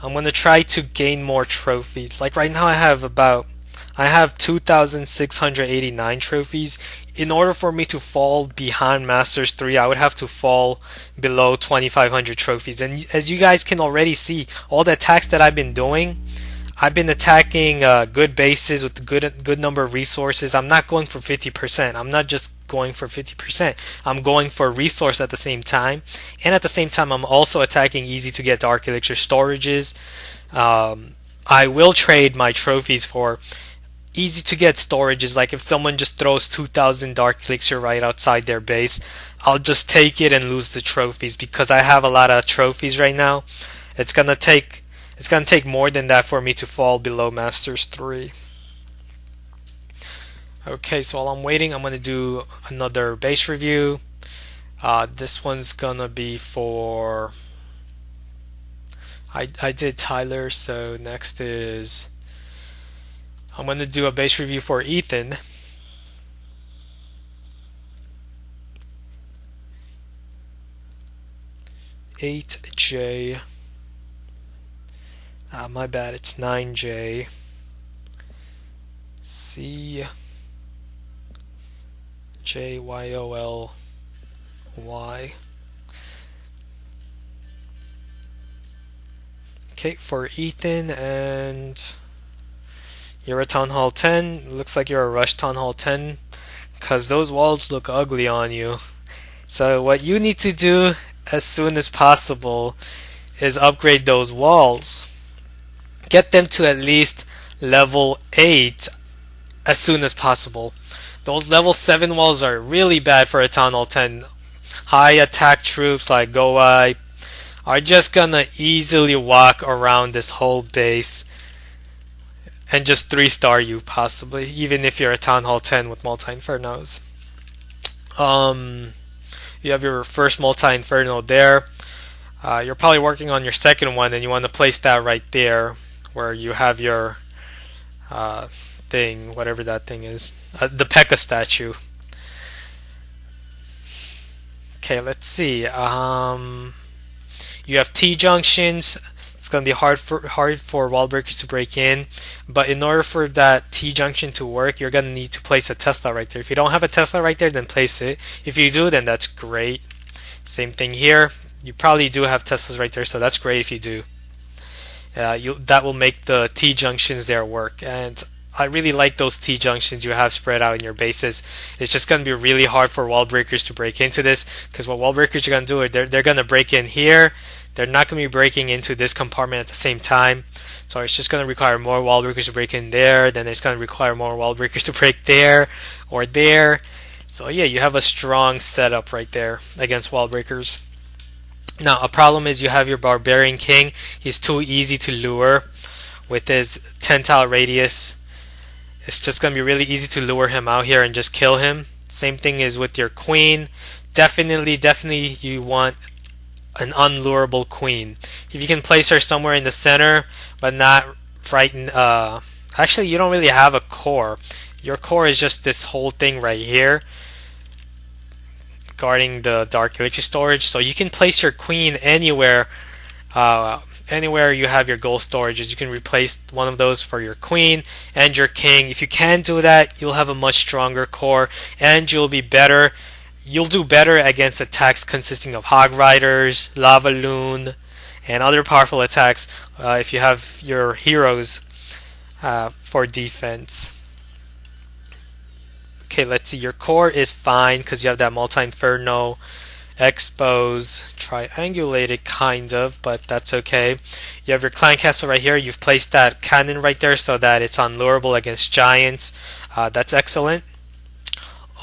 Speaker 1: I'm gonna try to gain more trophies. Like right now I have 2,689 trophies. In order for me to fall behind Masters 3, I would have to fall below 2,500 trophies. And as you guys can already see, all the attacks that I've been doing, I've been attacking good bases with good number of resources. I'm not going for 50%. I'm not just going for 50%. I'm going for resource at the same time. And at the same time, I'm also attacking easy to get Dark Elixir storages. I will trade my trophies for easy to get storages. Like if someone just throws 2,000 Dark Elixir right outside their base, I'll just take it and lose the trophies because I have a lot of trophies right now. It's gonna take it's gonna take more than that for me to fall below Masters 3. Okay, so while I'm waiting, I'm gonna do another base review. This one's gonna be for I did Tyler, so next is I'm gonna do a base review for Ethan. 8J. My bad, it's 9J. CJYOLY. Okay, for Ethan, and you're a Town Hall 10. Looks like you're a Rush Town Hall 10 because those walls look ugly on you. So what you need to do as soon as possible is upgrade those walls. Get them to at least level 8 as soon as possible. Those level 7 walls are really bad for a Town Hall 10. High attack troops like Goai are just gonna easily walk around this whole base and just 3-star you possibly, even if you're a Town Hall 10 with multi-infernos. You have your first multi-inferno there. You're probably working on your second one and you want to place that right there where you have your thing, whatever that thing is, the P.E.K.K.A statue. Okay, let's see. You have T junctions. It's gonna be hard for wall breakers to break in, but in order for that T junction to work, you're gonna need to place a Tesla right there. If you don't have a Tesla right there, then place it. If you do, then that's great. Same thing here. You probably do have Teslas right there, so that's great if you do. That will make the T junctions there work, and I really like those T junctions you have spread out in your bases. It's just going to be really hard for wall breakers to break into this, because what wall breakers are going to do is they're going to break in here. They're not going to be breaking into this compartment at the same time. So it's just going to require more wall breakers to break in there. Then it's going to require more wall breakers to break there or there. So yeah, you have a strong setup right there against wall breakers. Now a problem is you have your Barbarian King. He's too easy to lure with his 10 tile radius. It's just going to be really easy to lure him out here and just kill him. Same thing is with your queen. Definitely you want an unlureable queen. If you can place her somewhere in the center but not frighten actually you don't really have a core. Your core is just this whole thing right here guarding the Dark Elixir storage, so you can place your queen anywhere anywhere you have your gold storages. You can replace one of those for your queen and your king. If you can do that, you'll have a much stronger core and you'll be better. You'll do better against attacks consisting of Hog Riders, Lava Loon, and other powerful attacks if you have your heroes for defense. Okay, let's see. Your core is fine because you have that multi-inferno, expose, triangulated kind of, but that's okay. You have your clan castle right here. You've placed that cannon right there so that it's unlureable against giants. That's excellent.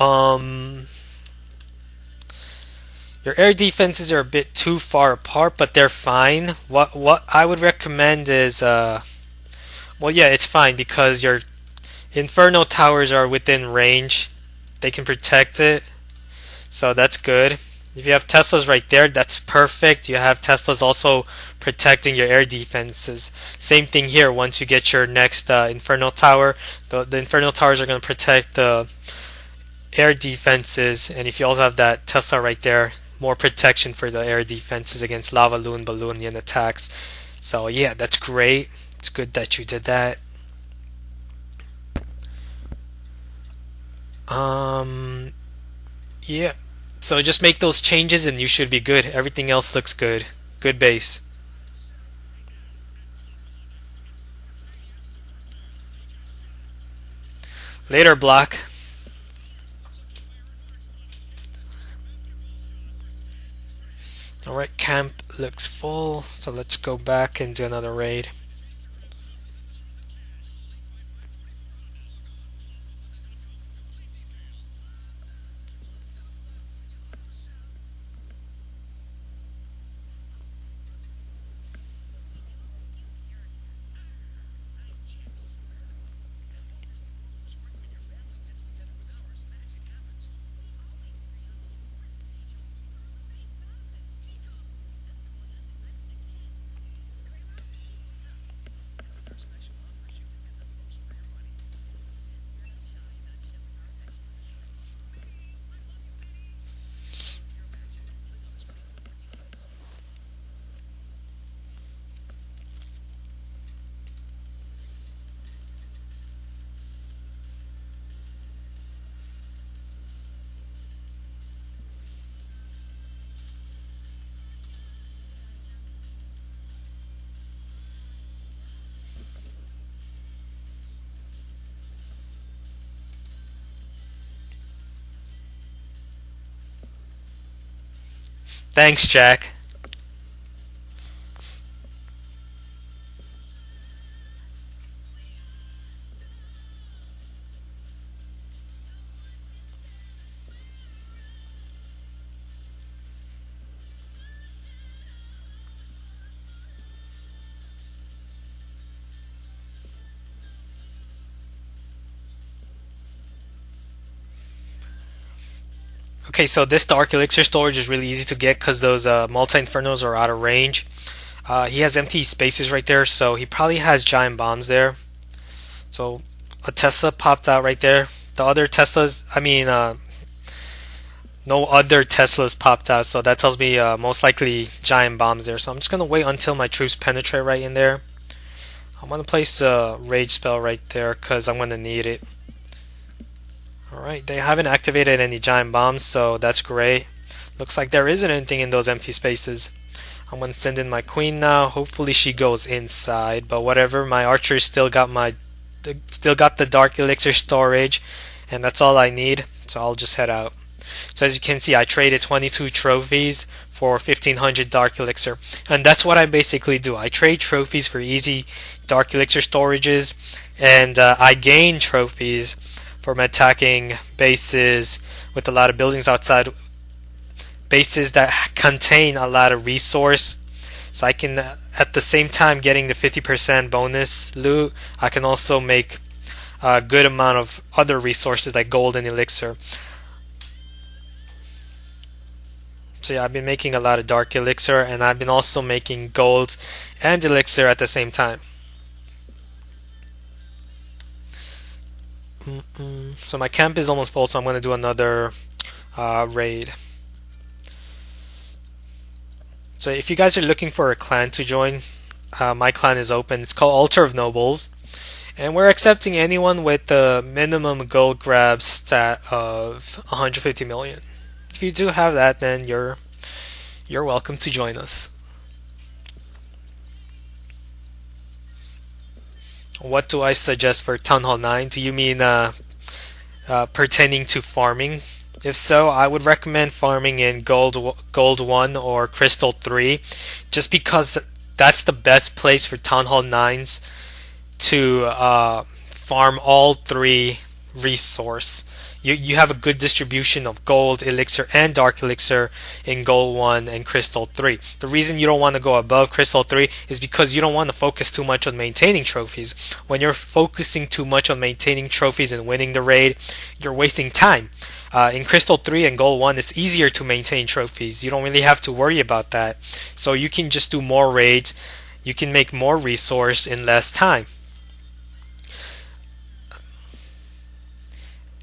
Speaker 1: Your air defenses are a bit too far apart, but they're fine. What I would recommend is well, yeah, it's fine because your Inferno towers are within range. They can protect it, so that's good. If you have Teslas right there, that's perfect. You have Teslas also protecting your air defenses. Same thing here. Once you get your next Inferno tower, the Inferno towers are going to protect the air defenses, and if you also have that Tesla right there, more protection for the air defenses against Lava Loon, Balloonian attacks. So yeah, that's great. It's good that you did that. Yeah. So just make those changes and you should be good. Everything else looks good. Good base. Later, block. Alright, camp looks full. So let's go back and do another raid. Thanks, Jack. Okay, so this Dark Elixir storage is really easy to get because those multi-infernos are out of range. He has empty spaces right there, so he probably has giant bombs there. So a Tesla popped out right there. The other Teslas, no other Teslas popped out, so that tells me most likely giant bombs there. So I'm just gonna wait until my troops penetrate right in there. I'm gonna place a rage spell right there because I'm gonna need it. Alright, they haven't activated any giant bombs, so that's great. Looks like there isn't anything in those empty spaces. I'm gonna send in my queen now. Hopefully she goes inside, but whatever. My archers still got the dark elixir storage, and that's all I need. So I'll just head out. So as you can see, I traded 22 trophies for 1500 dark elixir, and that's what I basically do. I trade trophies for easy dark elixir storages, and I gain trophies from attacking bases with a lot of buildings outside, bases that contain a lot of resource. So I can, at the same time getting the 50% bonus loot, I can also make a good amount of other resources like gold and elixir. So yeah, I've been making a lot of dark elixir, and I've been also making gold and elixir at the same time. So my camp is almost full, so I'm going to do another raid. So if you guys are looking for a clan to join, my clan is open. It's called Altar of Nobles, and we're accepting anyone with the minimum gold grab stat of 150 million. If you do have that, then you're welcome to join us. What do I suggest for Town Hall 9? Do you mean pertaining to farming? If so, I would recommend farming in Gold 1 or Crystal 3, just because that's the best place for Town Hall 9s to farm all three resource. You have a good distribution of gold, elixir, and dark elixir in gold 1 and crystal 3. The reason you don't want to go above crystal 3 is because you don't want to focus too much on maintaining trophies. When you're focusing too much on maintaining trophies and winning the raid, you're wasting time. In crystal 3 and gold 1, it's easier to maintain trophies. You don't really have to worry about that. So you can just do more raids. You can make more resource in less time.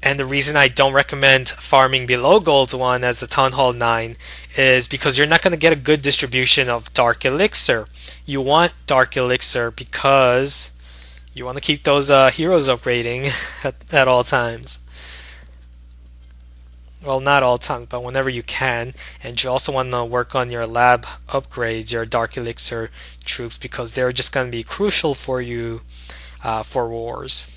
Speaker 1: And the reason I don't recommend farming below Gold 1 as a Town Hall 9 is because you're not going to get a good distribution of Dark Elixir. You want Dark Elixir because you want to keep those heroes upgrading at all times. Well, not all times, but whenever you can. And you also want to work on your lab upgrades, your Dark Elixir troops, because they're just going to be crucial for you for wars.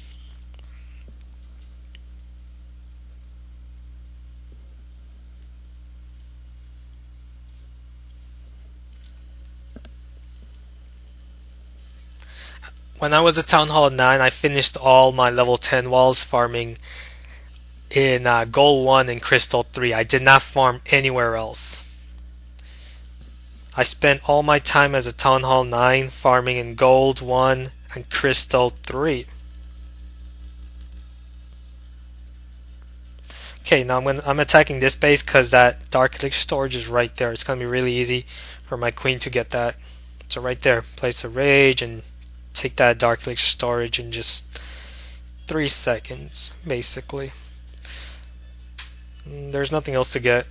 Speaker 1: When I was at Town Hall 9, I finished all my level 10 walls farming in Gold 1 and Crystal 3. I did not farm anywhere else. I spent all my time as a Town Hall 9 farming in Gold 1 and Crystal 3. Okay, now I'm attacking this base because that Dark Elixir storage is right there. It's going to be really easy for my queen to get that. So right there, place a rage and take that Dark Elixir storage in just 3 seconds, basically. There's nothing else to get.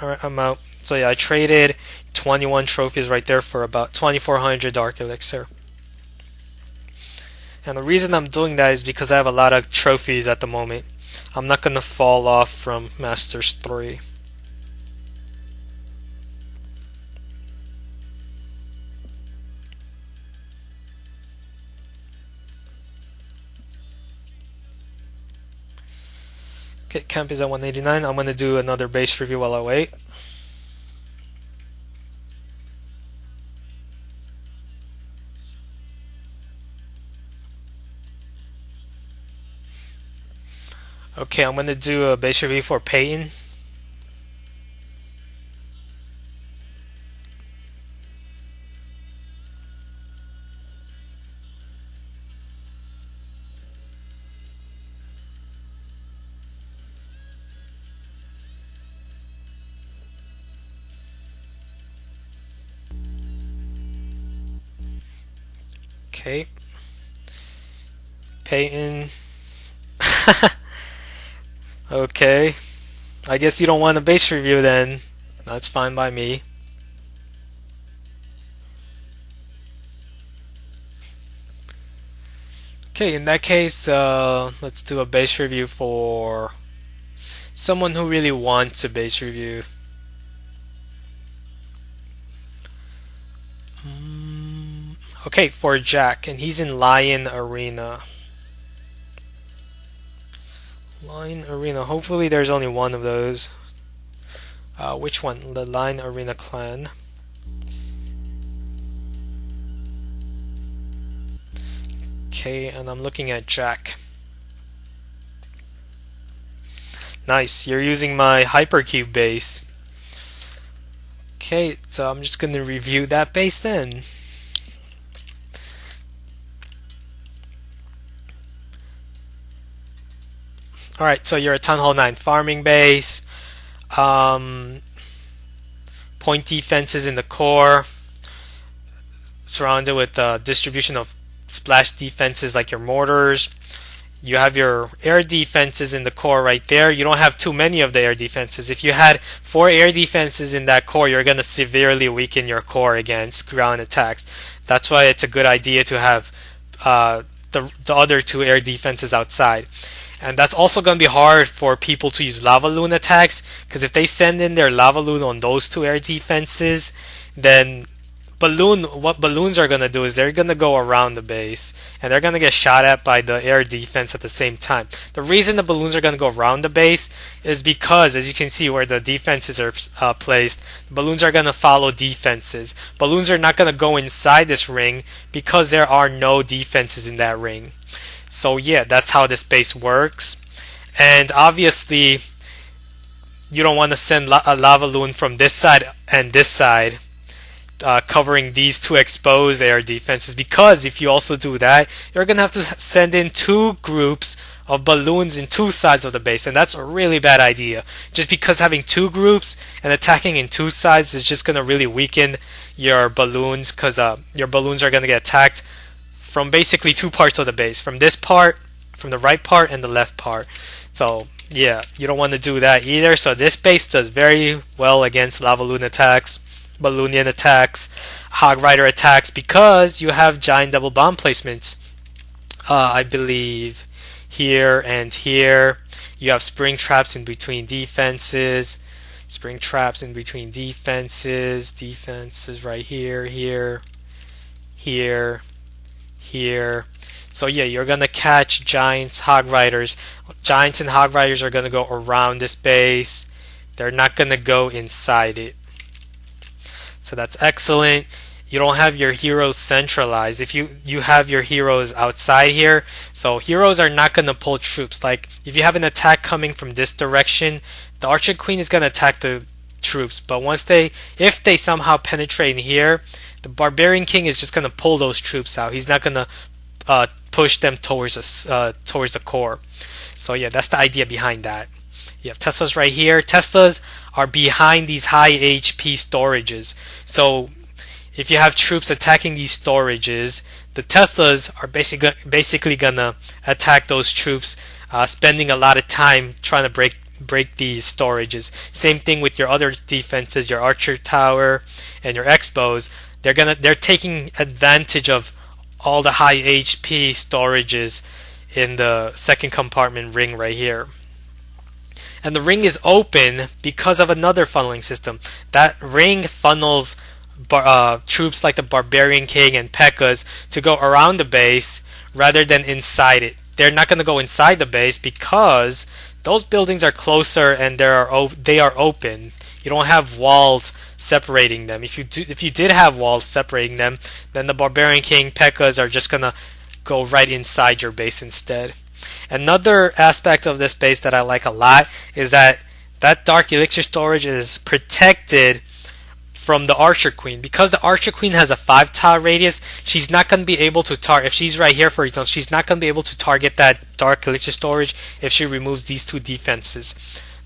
Speaker 1: Alright, I'm out. So yeah, I traded 21 trophies right there for about 2400 Dark Elixir. And the reason I'm doing that is because I have a lot of trophies at the moment. I'm not going to fall off from Masters 3. Okay, camp is at 189. I'm going to do another base review while I wait. Okay, I'm gonna do a base review for Peyton. Okay, Peyton. Okay, I guess you don't want a base review then. That's fine by me. Okay, in that case, let's do a base review for someone who really wants a base review. Okay, for Jack, and he's in Lion Arena. Lion Arena. Hopefully, there's only one of those. Which one? The Lion Arena clan. Okay, and I'm looking at Jack. Nice, you're using my hypercube base. Okay, so I'm just gonna review that base then. Alright, so you're a Town Hall 9 farming base. Point defenses in the core, surrounded with a distribution of splash defenses like your mortars. You have your air defenses in the core right there. You don't have too many of the air defenses. If you had 4 air defenses in that core, you're going to severely weaken your core against ground attacks. That's why it's a good idea to have the other 2 air defenses outside. And that's also going to be hard for people to use lava loon attacks, because if they send in their lava loon on those 2 air defenses, then what balloons are going to do is they're going to go around the base and they're going to get shot at by the air defense at the same time. The reason the balloons are going to go around the base is because, as you can see where the defenses are placed, the balloons are going to follow defenses. Balloons are not going to go inside this ring because there are no defenses in that ring. So yeah, that's how this base works. And obviously you don't want to send a lava loon from this side and this side, covering these 2 exposed air defenses, because if you also do that, you're going to have to send in 2 groups of balloons in 2 sides of the base, and that's a really bad idea. Just because having 2 groups and attacking in 2 sides is just going to really weaken your balloons, because your balloons are going to get attacked from basically 2 parts of the base, from this part, from the right part, and the left part. So yeah, you don't want to do that either. So this base does very well against lava loon attacks, Balloonian attacks, Hog Rider attacks, because you have giant double bomb placements. I believe here and here. You have spring traps in between defenses. Spring traps in between defenses. Defenses right here, here, here, here. So yeah, you're gonna catch giants, Hog Riders. Giants and Hog Riders are gonna go around this base. They're not gonna go inside it. So that's excellent. You don't have your heroes centralized. If you have your heroes outside here, so heroes are not going to pull troops. Like if you have an attack coming from this direction, the Archer Queen is going to attack the troops. But if they somehow penetrate in here, the Barbarian King is just going to pull those troops out. He's not going to push them towards the core. So yeah, that's the idea behind that. You have Teslas right here. Teslas are behind these high HP storages. So if you have troops attacking these storages, the Teslas are basically gonna attack those troops, spending a lot of time trying to break these storages. Same thing with your other defenses, your Archer Tower and your Expos. They're taking advantage of all the high HP storages in the second compartment ring right here. And the ring is open because of another funneling system. That ring funnels troops like the Barbarian King and P.E.K.K.A.s to go around the base rather than inside it. They're not going to go inside the base because those buildings are closer and they are open. You don't have walls separating them. If you did have walls separating them, then the Barbarian King, P.E.K.K.A.s are just going to go right inside your base instead. Another aspect of this base that I like a lot is that dark elixir storage is protected from the Archer Queen. Because the Archer Queen has a 5 tile radius, she's not going to be able to target, if she's right here for example, she's not going to be able to target that dark elixir storage if she removes these two defenses.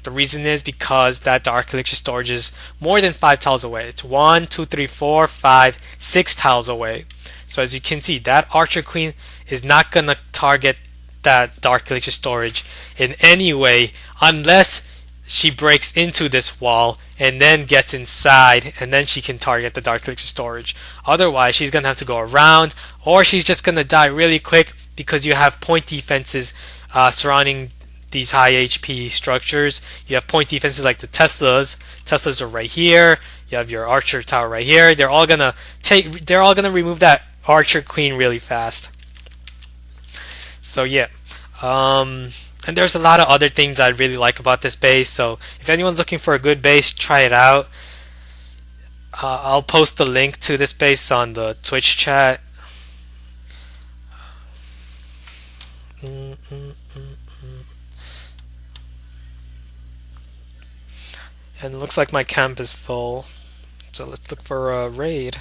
Speaker 1: The reason is because that dark elixir storage is more than 5 tiles away. It's 1, 2, 3, 4, 5, 6 tiles away. So as you can see, that Archer Queen is not going to target that dark elixir storage in any way unless she breaks into this wall and then gets inside, and then she can target the dark elixir storage. Otherwise, she's going to have to go around, or she's just going to die really quick because you have point defenses surrounding these high HP structures. You have point defenses like the Teslas. Teslas are right here. You have your Archer Tower right here. They're all gonna remove that Archer Queen really fast. So yeah. And there's a lot of other things I really like about this base. So if anyone's looking for a good base, try it out. I'll post the link to this base on the Twitch chat. And it looks like my camp is full. So let's look for a raid.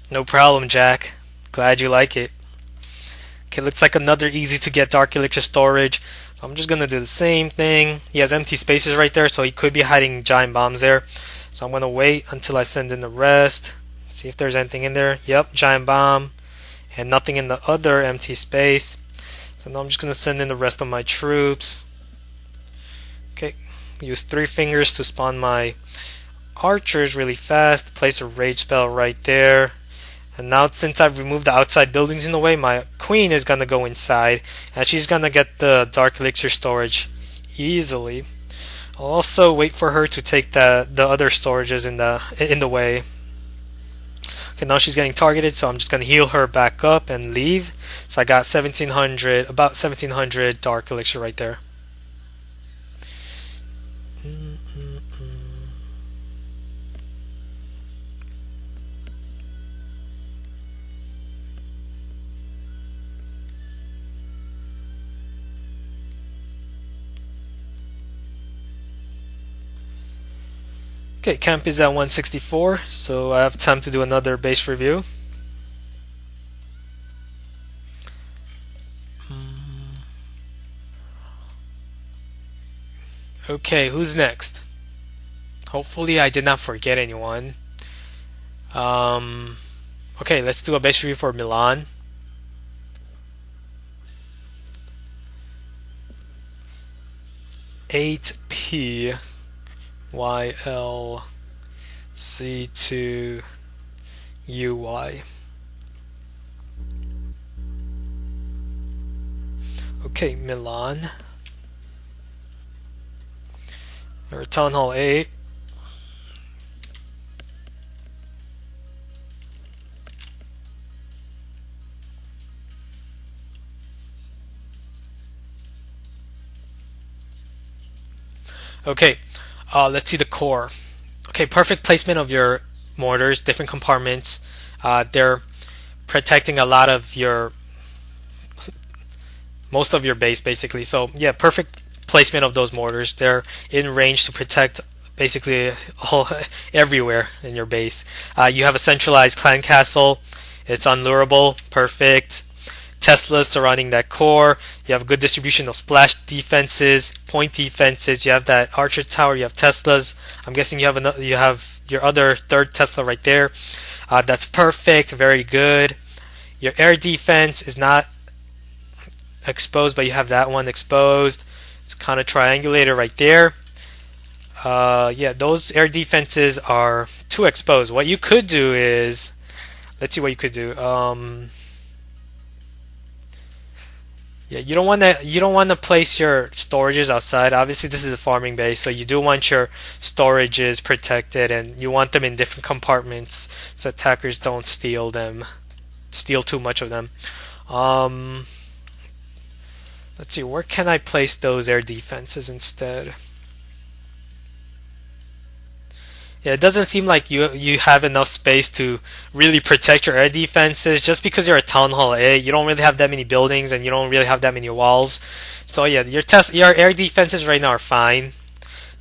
Speaker 1: No problem, Jack. Glad you like it. Okay, looks like another easy to get dark elixir storage. So I'm just gonna do the same thing. He has empty spaces right there, so he could be hiding giant bombs there. So I'm gonna wait until I send in the rest. See if there's anything in there. Yep, giant bomb. And nothing in the other empty space. So now I'm just gonna send in the rest of my troops. Okay, use 3 fingers to spawn my archers really fast. Place a rage spell right there. And now since I've removed the outside buildings in the way, my queen is going to go inside, and she's going to get the dark elixir storage easily. I'll also wait for her to take the other storages in the way. Okay, now she's getting targeted, so I'm just going to heal her back up and leave. So I got about 1700 dark elixir right there. Okay, camp is at 164, so I have time to do another base review. Okay, who's next? Hopefully I did not forget anyone. Okay, let's do a base review for Milan. $8P YLC2UY. Okay, Milan. Or Town Hall 8. Okay, let's see the core. Okay, perfect placement of your mortars, different compartments. They're protecting a lot of most of your base basically. So yeah, perfect placement of those mortars. They're in range to protect basically everywhere in your base. You have a centralized clan castle. It's unlurable, perfect. Teslas surrounding that core. You have a good distribution of splash defenses, point defenses. You have that archer tower. You have Teslas. I'm guessing you have your other third Tesla right there. That's perfect. Very good. Your air defense is not exposed, but you have that one exposed. It's kind of triangulated right there. Yeah, those air defenses are too exposed. What you could do is, let's see what you could do. Yeah, you don't want to place your storages outside. Obviously, this is a farming base, so you do want your storages protected, and you want them in different compartments so attackers don't steal too much of them. Um, let's see, where can I place those air defenses instead? Yeah, it doesn't seem like you have enough space to really protect your air defenses. Just because you're a town hall A, you don't really have that many buildings and you don't really have that many walls. So yeah, your air defenses right now are fine.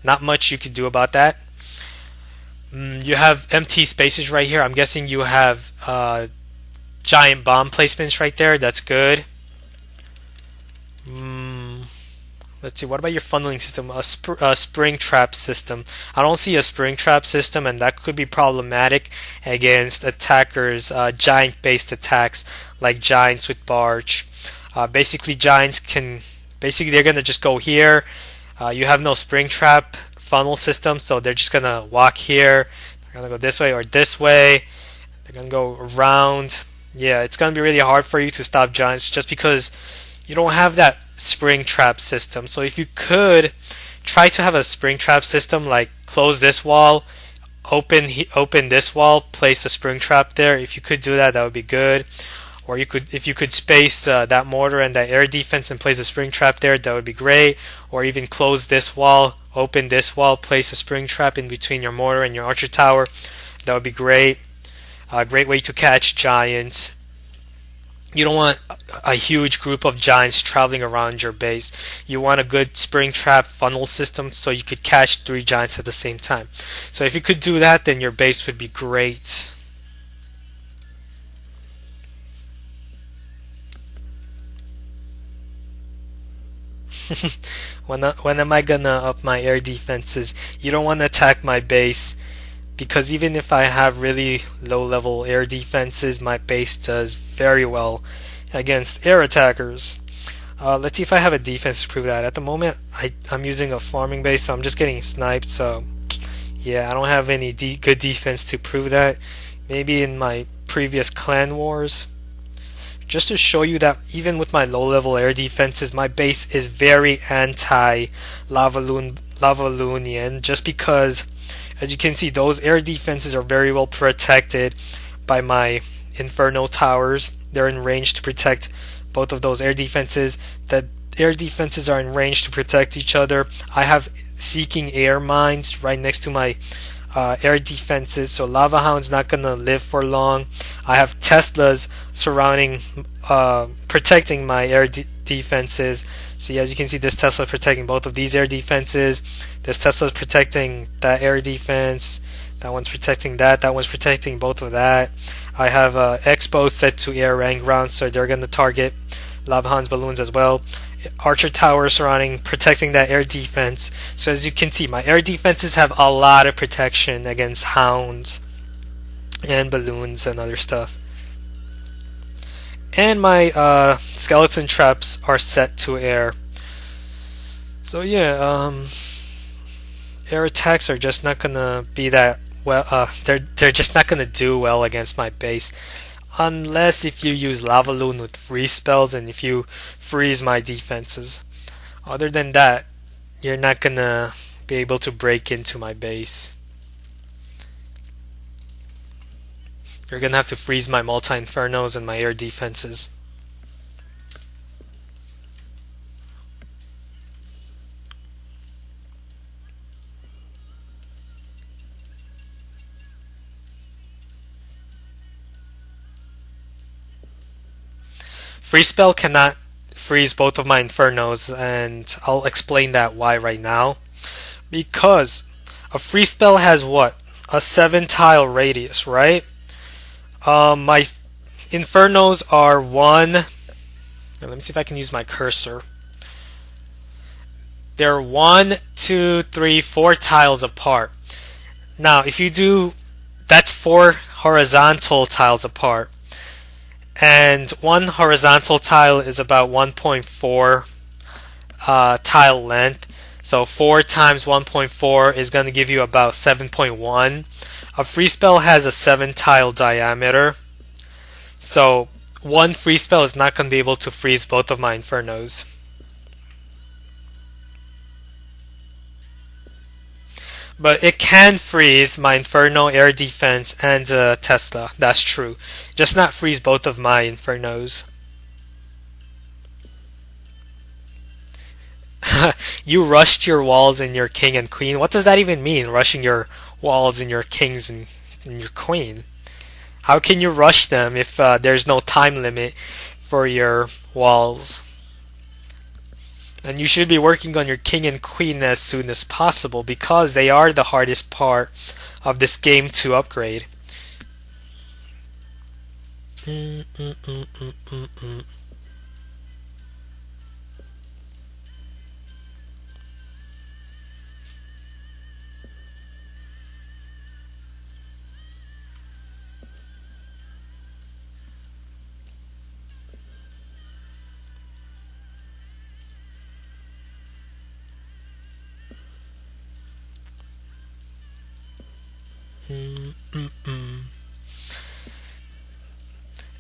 Speaker 1: Not much you could do about that. You have empty spaces right here. I'm guessing you have giant bomb placements right there. That's good. Mm, let's see. What about your funneling system? A spring trap system. I don't see a spring trap system, and that could be problematic against attackers, giant-based attacks like giants with barge. Basically, giants can. Basically, they're gonna just go here. You have no spring trap funnel system, so they're just gonna walk here. They're gonna go this way or this way. They're gonna go around. Yeah, it's gonna be really hard for you to stop giants just because you don't have that spring trap system. So if you could try to have a spring trap system, like close this wall, open this wall, place a spring trap there. If you could do that, that would be good. Or if you could space that mortar and that air defense and place a spring trap there, that would be great. Or even close this wall, open this wall, place a spring trap in between your mortar and your archer tower. That would be great. A great way to catch giants. You don't want a huge group of giants traveling around your base. You want a good spring trap funnel system so you could catch 3 giants at the same time. So if you could do that, then your base would be great. When am I gonna up my air defenses? You don't want to attack my base because even if I have really low level air defenses, my base does very well against air attackers. Let's see if I have a defense to prove that. At the moment, I'm using a farming base, so I'm just getting sniped. So yeah, I don't have any good defense to prove that. Maybe in my previous clan wars. Just to show you that even with my low level air defenses, my base is very anti Lavalunian, just because, as you can see, those air defenses are very well protected by my Inferno towers. They're in range to protect both of those air defenses. The air defenses are in range to protect each other. I have seeking air mines right next to my air defenses, so Lava Hound's not gonna live for long. I have Teslas surrounding, protecting my air defenses. See, as you can see, this Tesla protecting both of these air defenses. This Tesla's protecting that air defense. That one's protecting that. That one's protecting both of that. I have Expo set to air rank rounds, so they're gonna target Lava Hound's balloons as well. Archer tower surrounding, protecting that air defense. So as you can see, my air defenses have a lot of protection against hounds and balloons and other stuff. And my skeleton traps are set to air. So yeah, air attacks are just not gonna be that well. They're just not gonna do well against my base. Unless if you use Lava Loon with freeze spells and if you freeze my defenses. Other than that, you're not gonna be able to break into my base. You're gonna have to freeze my multi-infernos and my air defenses. Freeze spell cannot freeze both of my infernos, and I'll explain that why right now. Because a freeze spell has what? A 7-tile radius, right? My infernos are let me see if I can use my cursor. They're 1, 2, 3, 4 tiles apart. Now, if you do, that's 4 horizontal tiles apart. and one horizontal tile is about 1.4 tile length. So 4 times 1.4 is going to give you about 7.1. A free spell has a 7 tile diameter, so one free spell is not going to be able to freeze both of my Infernos. But it can freeze my Inferno, Air Defense, and Tesla. That's true. Just not freeze both of my Infernos. You rushed your walls in your king and queen. What does that even mean? Rushing your walls in your kings and your queen. How can you rush them if there's no time limit for your walls? And you should be working on your king and queen as soon as possible because they are the hardest part of this game to upgrade.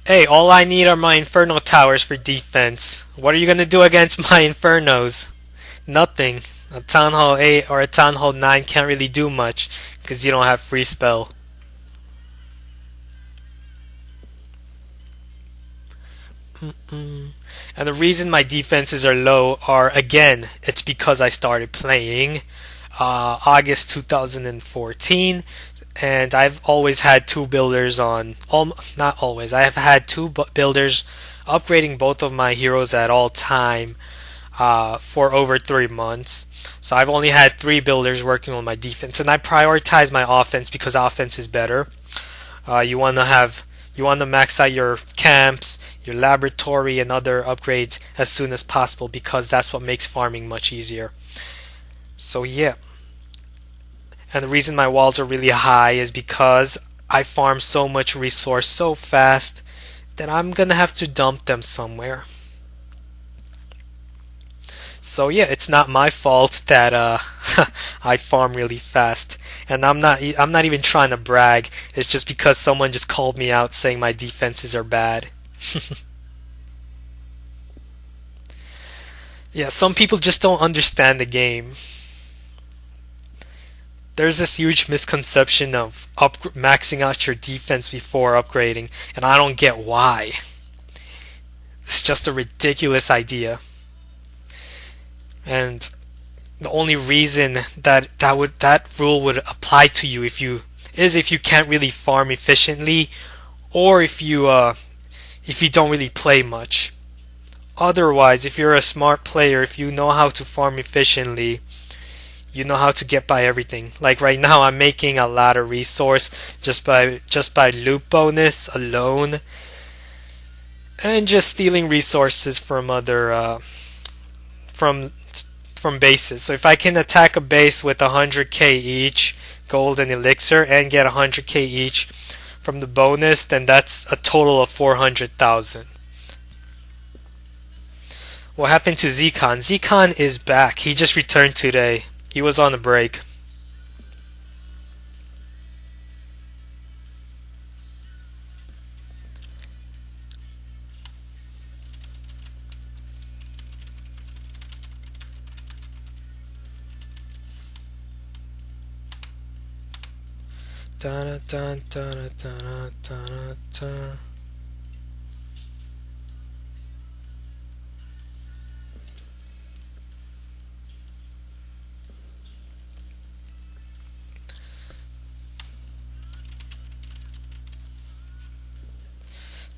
Speaker 1: Hey, all I need are my Inferno towers for defense. What are you gonna do against my Infernos? Nothing. A Town Hall 8 or a Town Hall 9 can't really do much because you don't have free spell. And the reason my defenses are low are, again, it's because I started playing August 2014, and I've always had two builders on, not always, I have had two builders upgrading both of my heroes at all time for over 3 months. So I've only had three builders working on my defense, and I prioritize my offense because offense is better. You want to max out your camps, your laboratory, and other upgrades as soon as possible because that's what makes farming much easier. So yeah. And the reason my walls are really high is because I farm so much resource so fast that I'm gonna have to dump them somewhere. So yeah, it's not my fault that I farm really fast, and I'm not even trying to brag. It's just because someone just called me out saying my defenses are bad. Yeah, some people just don't understand the game. There's this huge misconception of maxing out your defense before upgrading, and I don't get why. It's just a ridiculous idea. And the only reason that rule would apply to you if you can't really farm efficiently, or if you don't really play much. Otherwise, if you're a smart player, if you know how to farm efficiently, you know how to get by everything. Like right now, I'm making a lot of resource just by loot bonus alone, and just stealing resources from other from bases. So if I can attack a base with 100k each gold and elixir and get 100k each from the bonus, then that's a total of 400,000. What happened to Zcon? Zcon is back. He just returned today. He was on a break. Dun, dun, dun, dun, dun, dun.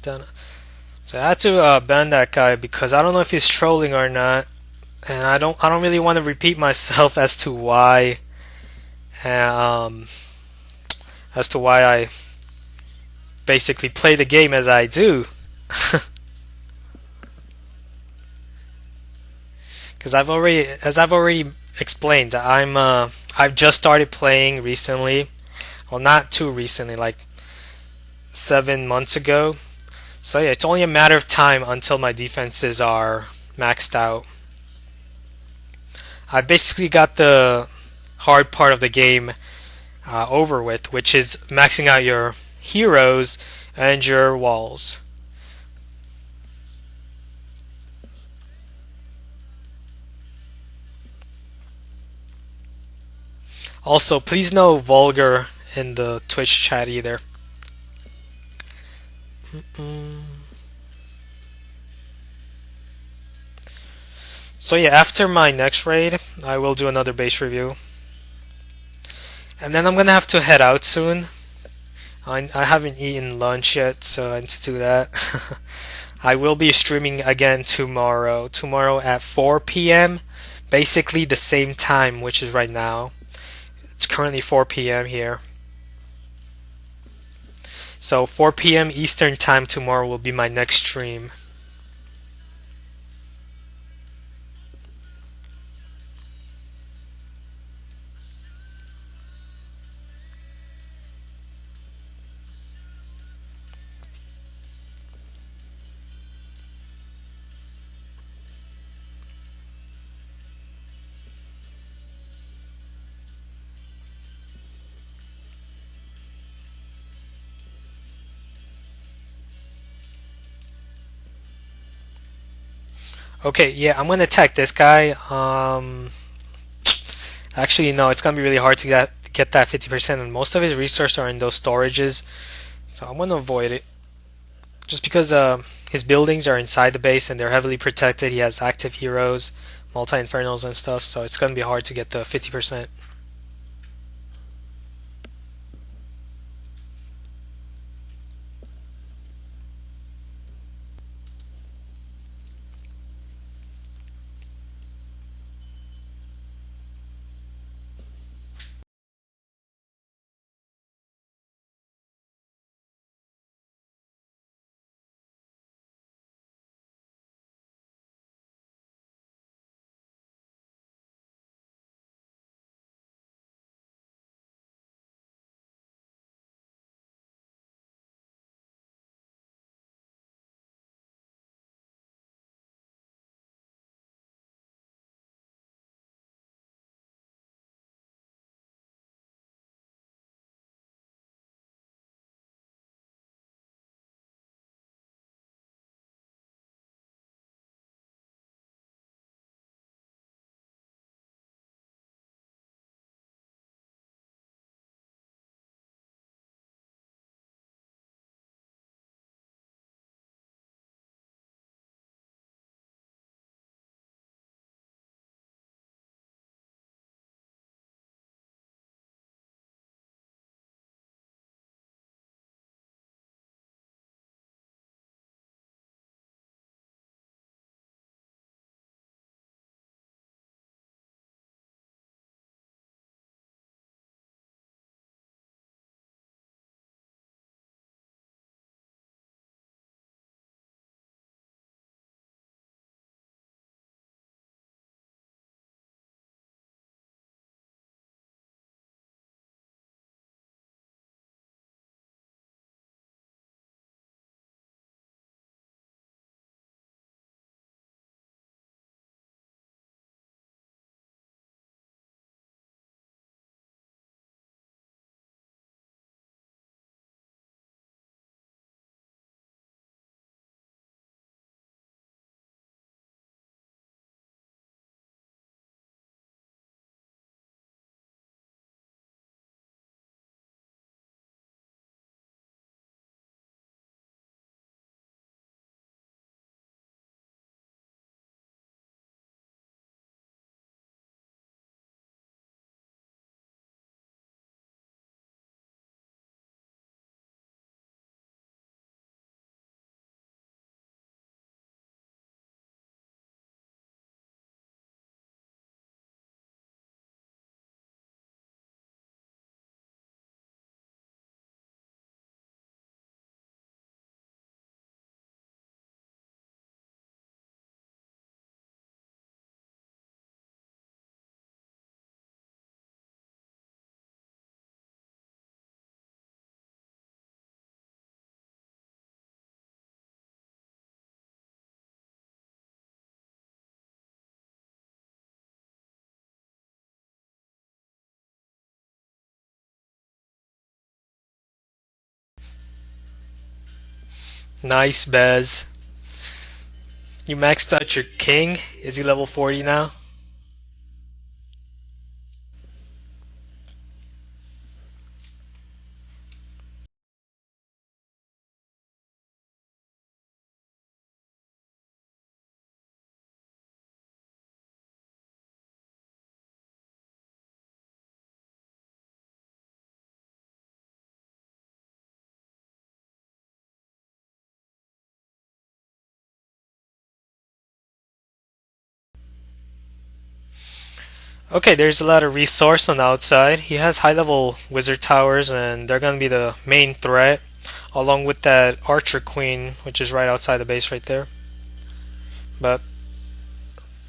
Speaker 1: Dun. So I had to ban that guy because I don't know if he's trolling or not, and I don't really want to repeat myself as to why. Um, as to why I basically play the game as I do. Because as I've already explained, I've just started playing recently. Well, not too recently, like 7 months ago. So yeah, it's only a matter of time until my defenses are maxed out. I basically got the hard part of the game over with, which is maxing out your heroes and your walls. Also, please no vulgar in the Twitch chat either. Mm. So yeah, after my next raid, I will do another base review. And then I'm gonna have to head out soon. I haven't eaten lunch yet, so I need to do that. I will be streaming again tomorrow. Tomorrow at 4 p.m. Basically the same time, which is right now. It's currently 4 p.m. here. So 4 p.m. Eastern time tomorrow will be my next stream. Okay, yeah, I'm gonna attack this guy. Actually, no, it's gonna be really hard to get that 50%, and most of his resources are in those storages, so I'm gonna avoid it. Just because his buildings are inside the base and they're heavily protected, he has active heroes, multi infernals and stuff, so it's gonna be hard to get the 50%. Nice, Bez. You maxed out your king? Is he level 40 now? Okay, there's a lot of resource on the outside. He has high level wizard towers, and they're gonna be the main threat, along with that archer queen, which is right outside the base right there. But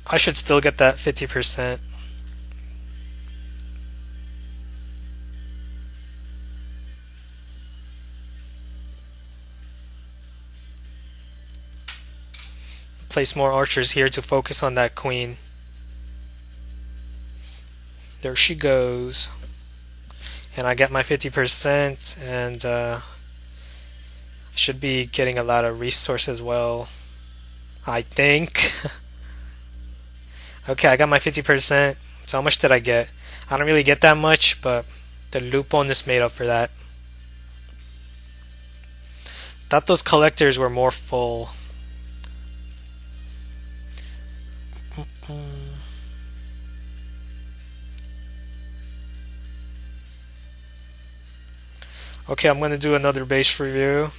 Speaker 1: I should still get that 50%. Place more archers here to focus on that queen. There she goes. And I get my 50%, and should be getting a lot of resource as well, I think. Okay, I got my 50%. So how much did I get? I don't really get that much, but the loot bonus made up for that. Thought those collectors were more full. Okay, I'm gonna do another base review.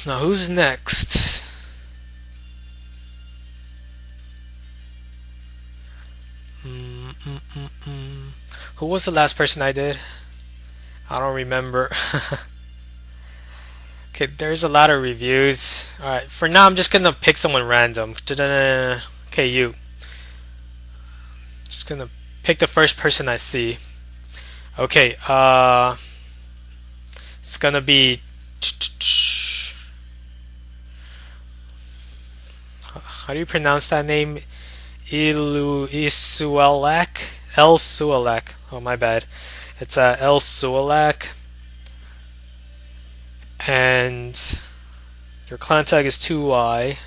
Speaker 1: Now who's next? Who was the last person I did? I don't remember. Okay, there's a lot of reviews. Alright, for now I'm just gonna pick someone random. Okay, you. Just gonna pick the first person I see. Okay, it's gonna be. How do you pronounce that name? Isuelak? El Suelak. Oh, my bad. It's El Suelak. And your clan tag is 2Y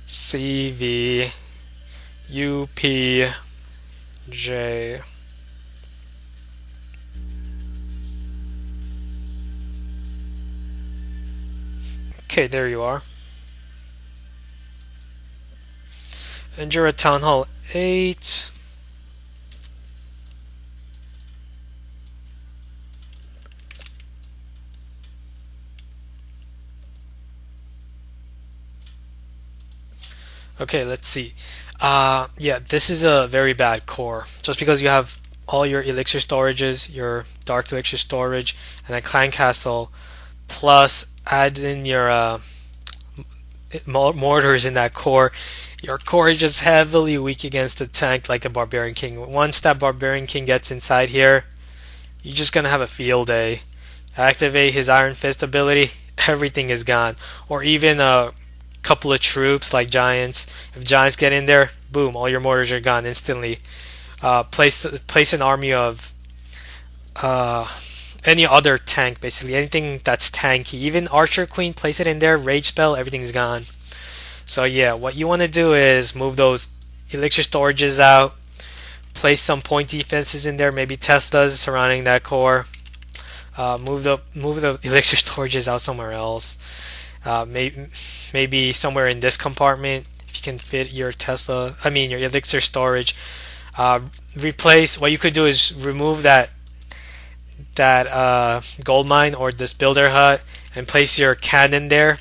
Speaker 1: CV UPJ. Okay, there you are. And you're at Town Hall 8. Okay, let's see. Yeah, this is a very bad core. Just because you have all your elixir storages, your dark elixir storage, and a clan castle, plus add in your mortars in that core, your core is just heavily weak against a tank like the Barbarian King. Once that Barbarian King gets inside here, you're just gonna have a field day. Activate his Iron Fist ability, everything is gone. Or even a couple of troops like giants. If giants get in there, boom, all your mortars are gone instantly. Place an army of any other tank, basically anything that's tanky. Even Archer Queen, place it in there. Rage spell, everything's gone. So yeah, what you want to do is move those elixir storages out. Place some point defenses in there, maybe Teslas surrounding that core. Move the elixir storages out somewhere else. Maybe somewhere in this compartment if you can fit your your elixir storage. Replace. What you could do is remove that gold mine or this builder hut and place your cannon there,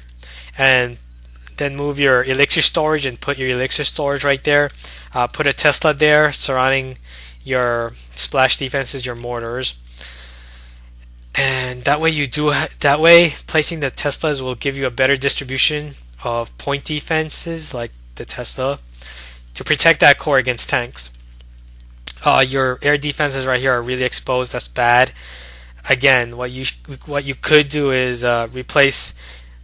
Speaker 1: and then move your elixir storage and put your elixir storage right there. Put a Tesla there surrounding your splash defenses, your mortars. And that way placing the Teslas will give you a better distribution of point defenses like the Tesla to protect that core against tanks. Your air defenses right here are really exposed. That's bad. Again, what you could do is replace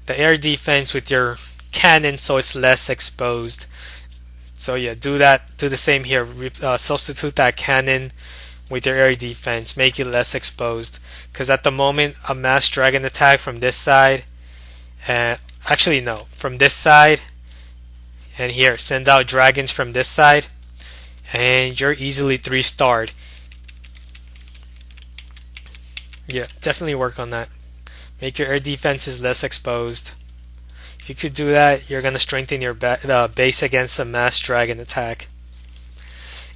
Speaker 1: the air defense with your cannon so it's less exposed. So yeah, do that. Do the same here. Substitute that cannon with your area defense. Make it less exposed. Because at the moment, a mass dragon attack from this side, and actually no, from this side and here, send out dragons from this side, and you're easily 3-starred. Yeah, definitely work on that. Make your air defenses less exposed. If you could do that, you're going to strengthen your base against a mass dragon attack.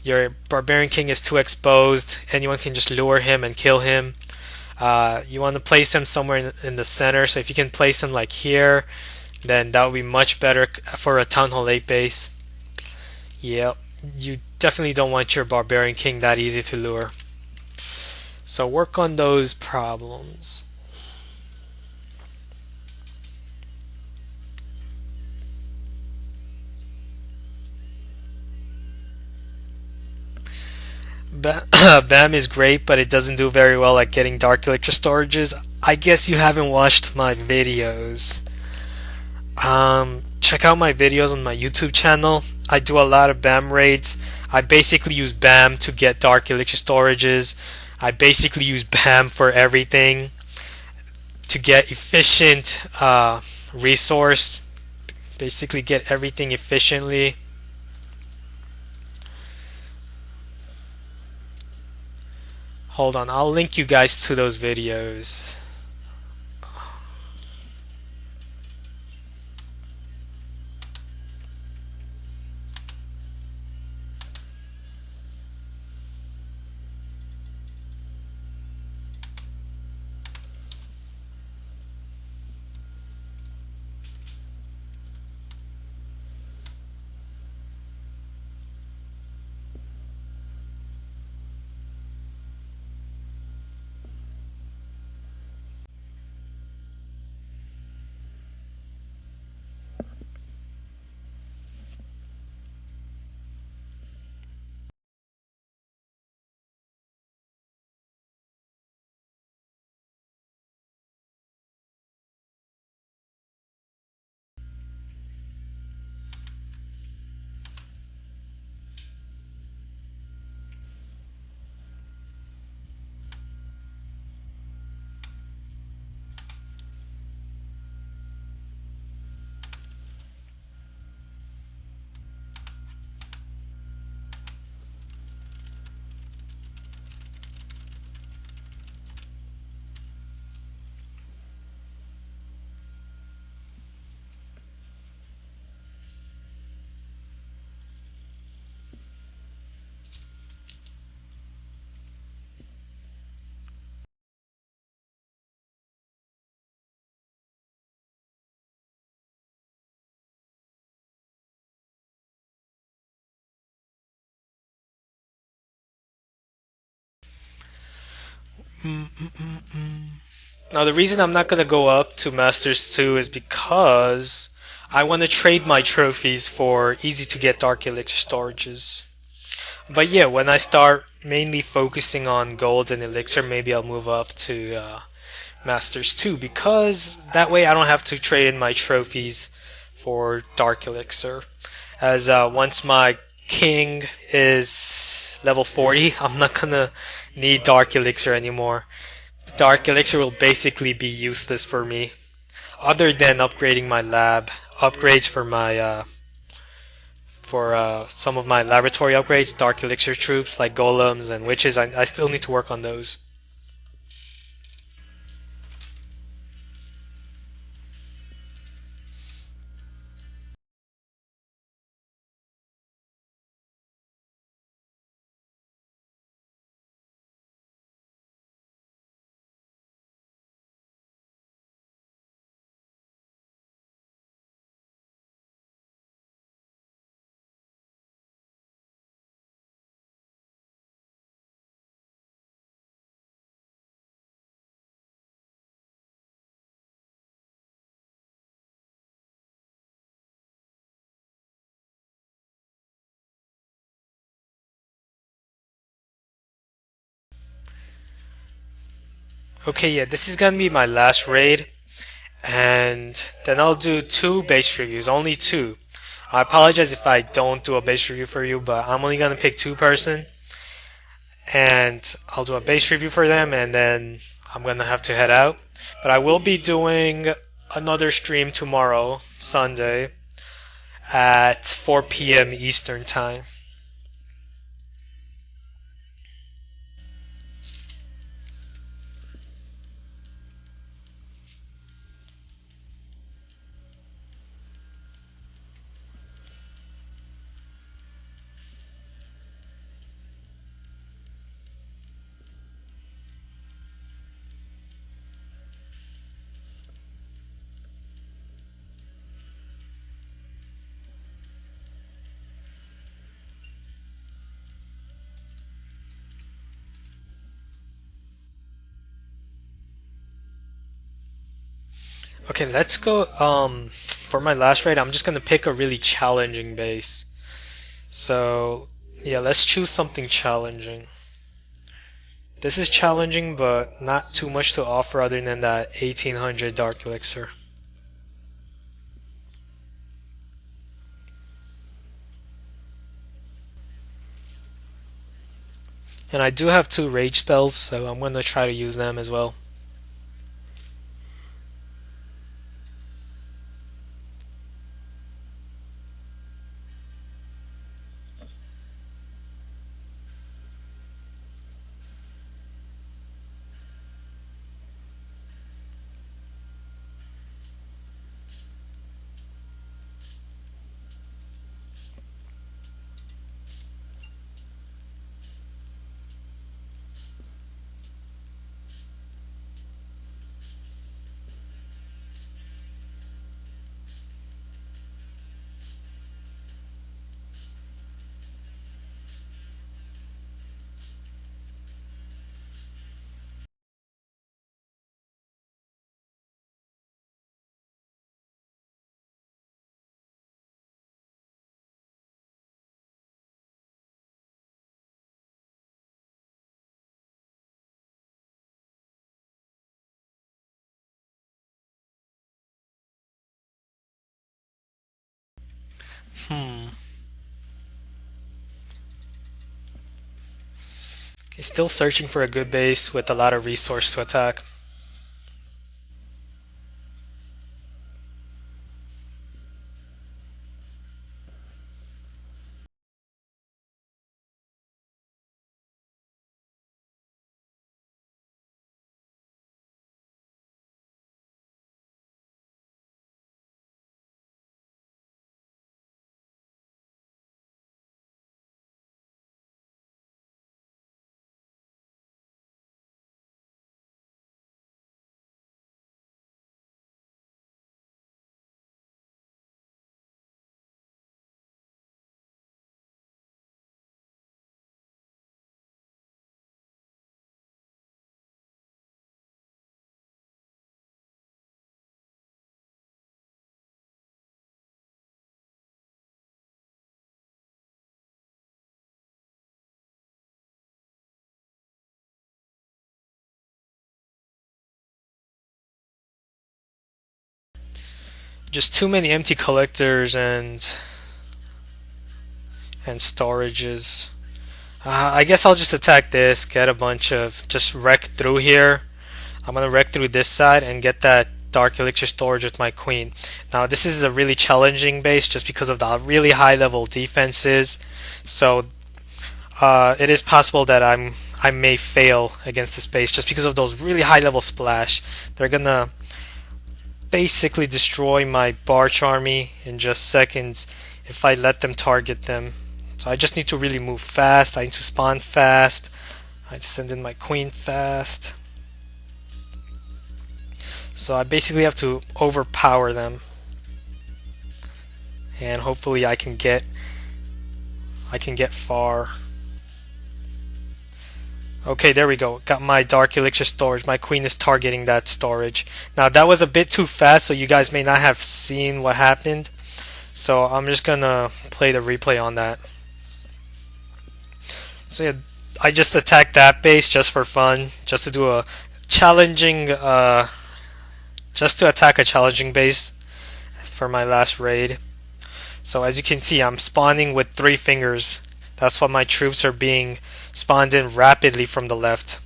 Speaker 1: Your Barbarian King is too exposed. Anyone can just lure him and kill him. You want to place him somewhere in the center, so if you can place him like here, then that would be much better for a Town Hall 8 base. Yeah, you definitely don't want your Barbarian King that easy to lure. So work on those problems. BAM is great, but it doesn't do very well at getting Dark Elixir storages. I guess you haven't watched my videos. Check out my videos on my YouTube channel. I do a lot of BAM raids. I basically use BAM to get Dark Elixir storages. I basically use BAM for everything to get efficient resource. Basically get everything efficiently. Hold on, I'll link you guys to those videos. Now the reason I'm not gonna go up to Masters 2 is because I want to trade my trophies for easy to get Dark Elixir storages. But yeah, when I start mainly focusing on gold and elixir, maybe I'll move up to Masters 2, because that way I don't have to trade in my trophies for Dark Elixir. As once my king is level 40, I'm not gonna need Dark Elixir anymore. Dark Elixir will basically be useless for me, other than upgrading my lab. Upgrades for my some of my laboratory upgrades, Dark Elixir troops like golems and witches. I still need to work on those. Okay, yeah, this is gonna be my last raid, and then I'll do 2 base reviews, only 2. I apologize if I don't do a base review for you, but I'm only gonna pick 2 person, and I'll do a base review for them, and then I'm gonna have to head out. But I will be doing another stream tomorrow, Sunday, at 4 p.m. Eastern Time. Okay, let's go. For my last raid, I'm just gonna pick a really challenging base. So, yeah, let's choose something challenging. This is challenging, but not too much to offer other than that 1800 Dark Elixir. And I do have 2 rage spells, so I'm gonna try to use them as well. Hmm. Okay, still searching for a good base with a lot of resource to attack. Just too many empty collectors and storages. I guess I'll just attack this, get a bunch of, just wreck through here. I'm gonna wreck through this side and get that Dark Elixir storage with my queen. Now this is a really challenging base just because of the really high level defenses. So it is possible that I may fail against this base just because of those really high level splash. They're gonna basically destroy my Barch army in just seconds if I let them target them. So I just need to really move fast. I need to spawn fast. I send in my queen fast. So I basically have to overpower them. And hopefully I can get far. Okay, there we go. Got my Dark Elixir storage. My queen is targeting that storage. Now that was a bit too fast, so you guys may not have seen what happened. So I'm just gonna play the replay on that. So yeah, I just attacked that base just for fun, just to do a challenging, just to attack a challenging base for my last raid. So as you can see, I'm spawning with 3 fingers. That's why my troops are being spawned in rapidly from the left.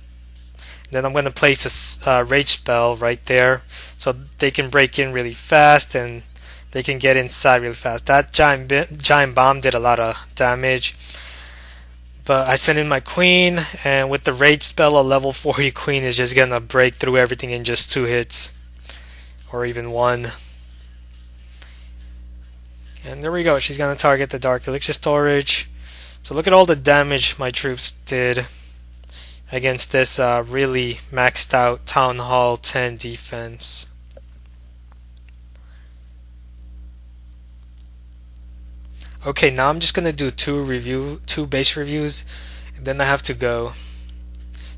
Speaker 1: Then I'm going to place a rage spell right there so they can break in really fast and they can get inside really fast. That giant bomb did a lot of damage. But I sent in my queen, and with the rage spell, a level 40 queen is just going to break through everything in just 2 hits. Or even 1. And there we go. She's going to target the Dark Elixir storage. So look at all the damage my troops did against this really maxed out Town Hall 10 defense. Okay, now I'm just gonna do two base reviews, and then I have to go.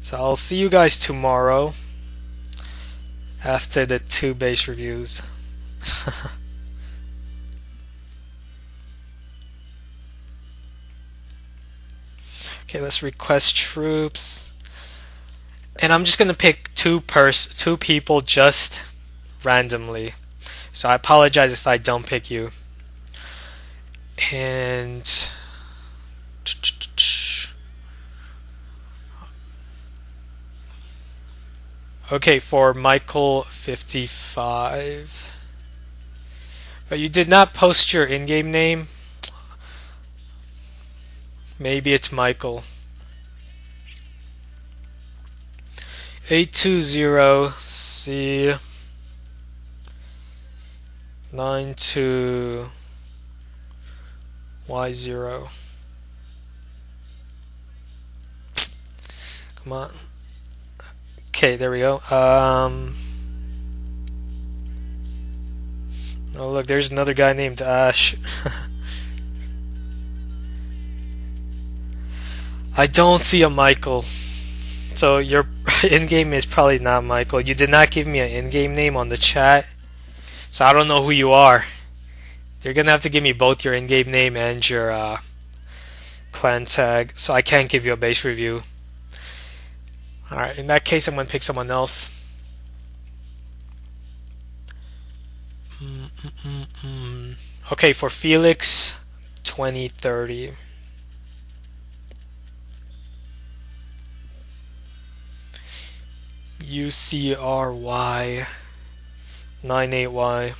Speaker 1: So I'll see you guys tomorrow after the 2 base reviews. Okay, let's request troops. And I'm just gonna pick two people just randomly. So I apologize if I don't pick you. And okay, for Michael 55. But you did not post your in-game name. Maybe it's Michael. 820C 92Y0. Come on. Okay, there we go. Oh look, there's another guy named Ash. I don't see a Michael. So your in-game is probably not Michael. You did not give me an in-game name on the chat. So I don't know who you are. You're gonna have to give me both your in-game name and your clan tag. So I can't give you a base review. Alright, in that case I'm gonna pick someone else. Okay, for Felix 2030. UCRY 98Y.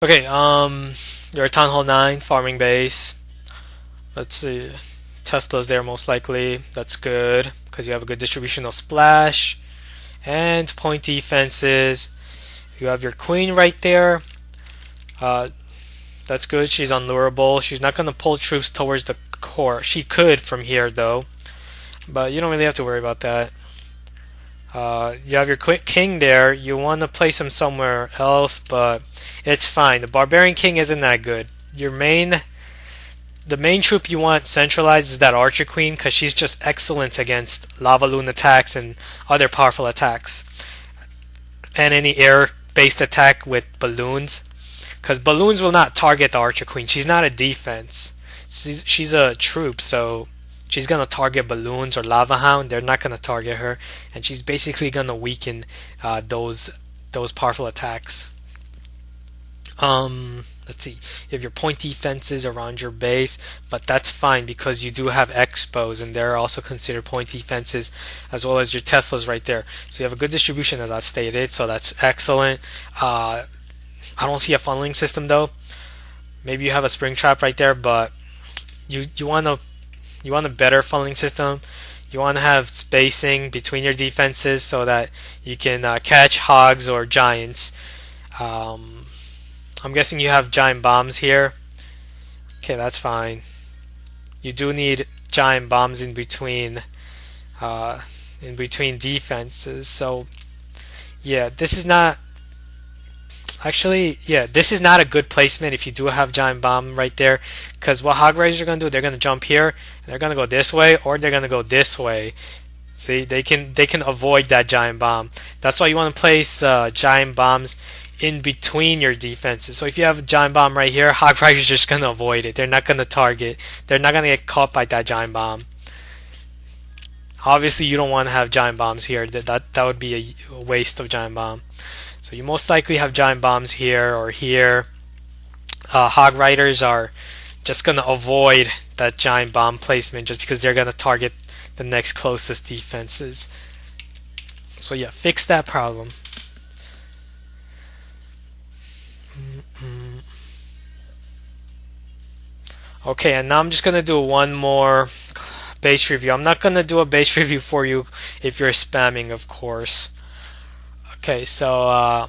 Speaker 1: Okay, you're at Town Hall 9, farming base. Let's see. Tesla's there most likely. That's good, because you have a good distribution of splash. And point defenses. You have your queen right there. That's good. She's unlurable. She's not going to pull troops towards the core. She could from here, though. But you don't really have to worry about that. You have your king there. You want to place him somewhere else, but it's fine. The barbarian king isn't that good. The main troop you want centralized is that archer queen, because she's just excellent against lava loon attacks and other powerful attacks, and any air-based attack with balloons. Because balloons will not target the archer queen. She's not a defense. She's a troop, so she's gonna target balloons or lava hound. They're not gonna target her, and she's basically gonna weaken those powerful attacks. Let's see. You have your point defenses around your base, but that's fine because you do have expos, and they're also considered point defenses, as well as your Teslas right there. So you have a good distribution, as I've stated. So that's excellent. I don't see a funneling system though. Maybe you have a spring trap right there, but you want a better funneling system. You want to have spacing between your defenses so that you can catch hogs or giants. I'm guessing you have giant bombs here. Okay, that's fine. you do need giant bombs in between defenses. So yeah, this is not actually, yeah, this is not a good placement if you do have giant bomb right there, because what hog riders are going to do, they're going to jump here, and they're going to go this way, or they're going to go this way. See, they can avoid that giant bomb. That's why you want to place giant bombs in between your defenses. So if you have a giant bomb right here, hog riders are just going to avoid it. They're not going to target. They're not going to get caught by that giant bomb. Obviously, you don't want to have giant bombs here. That would be a waste of giant bomb. So you most likely have giant bombs here or here. Hog riders are just going to avoid that giant bomb placement just because they're going to target the next closest defenses. So yeah, fix that problem. Okay, and now I'm just going to do one more base review. I'm not going to do a base review for you if you're spamming, of course. Okay, so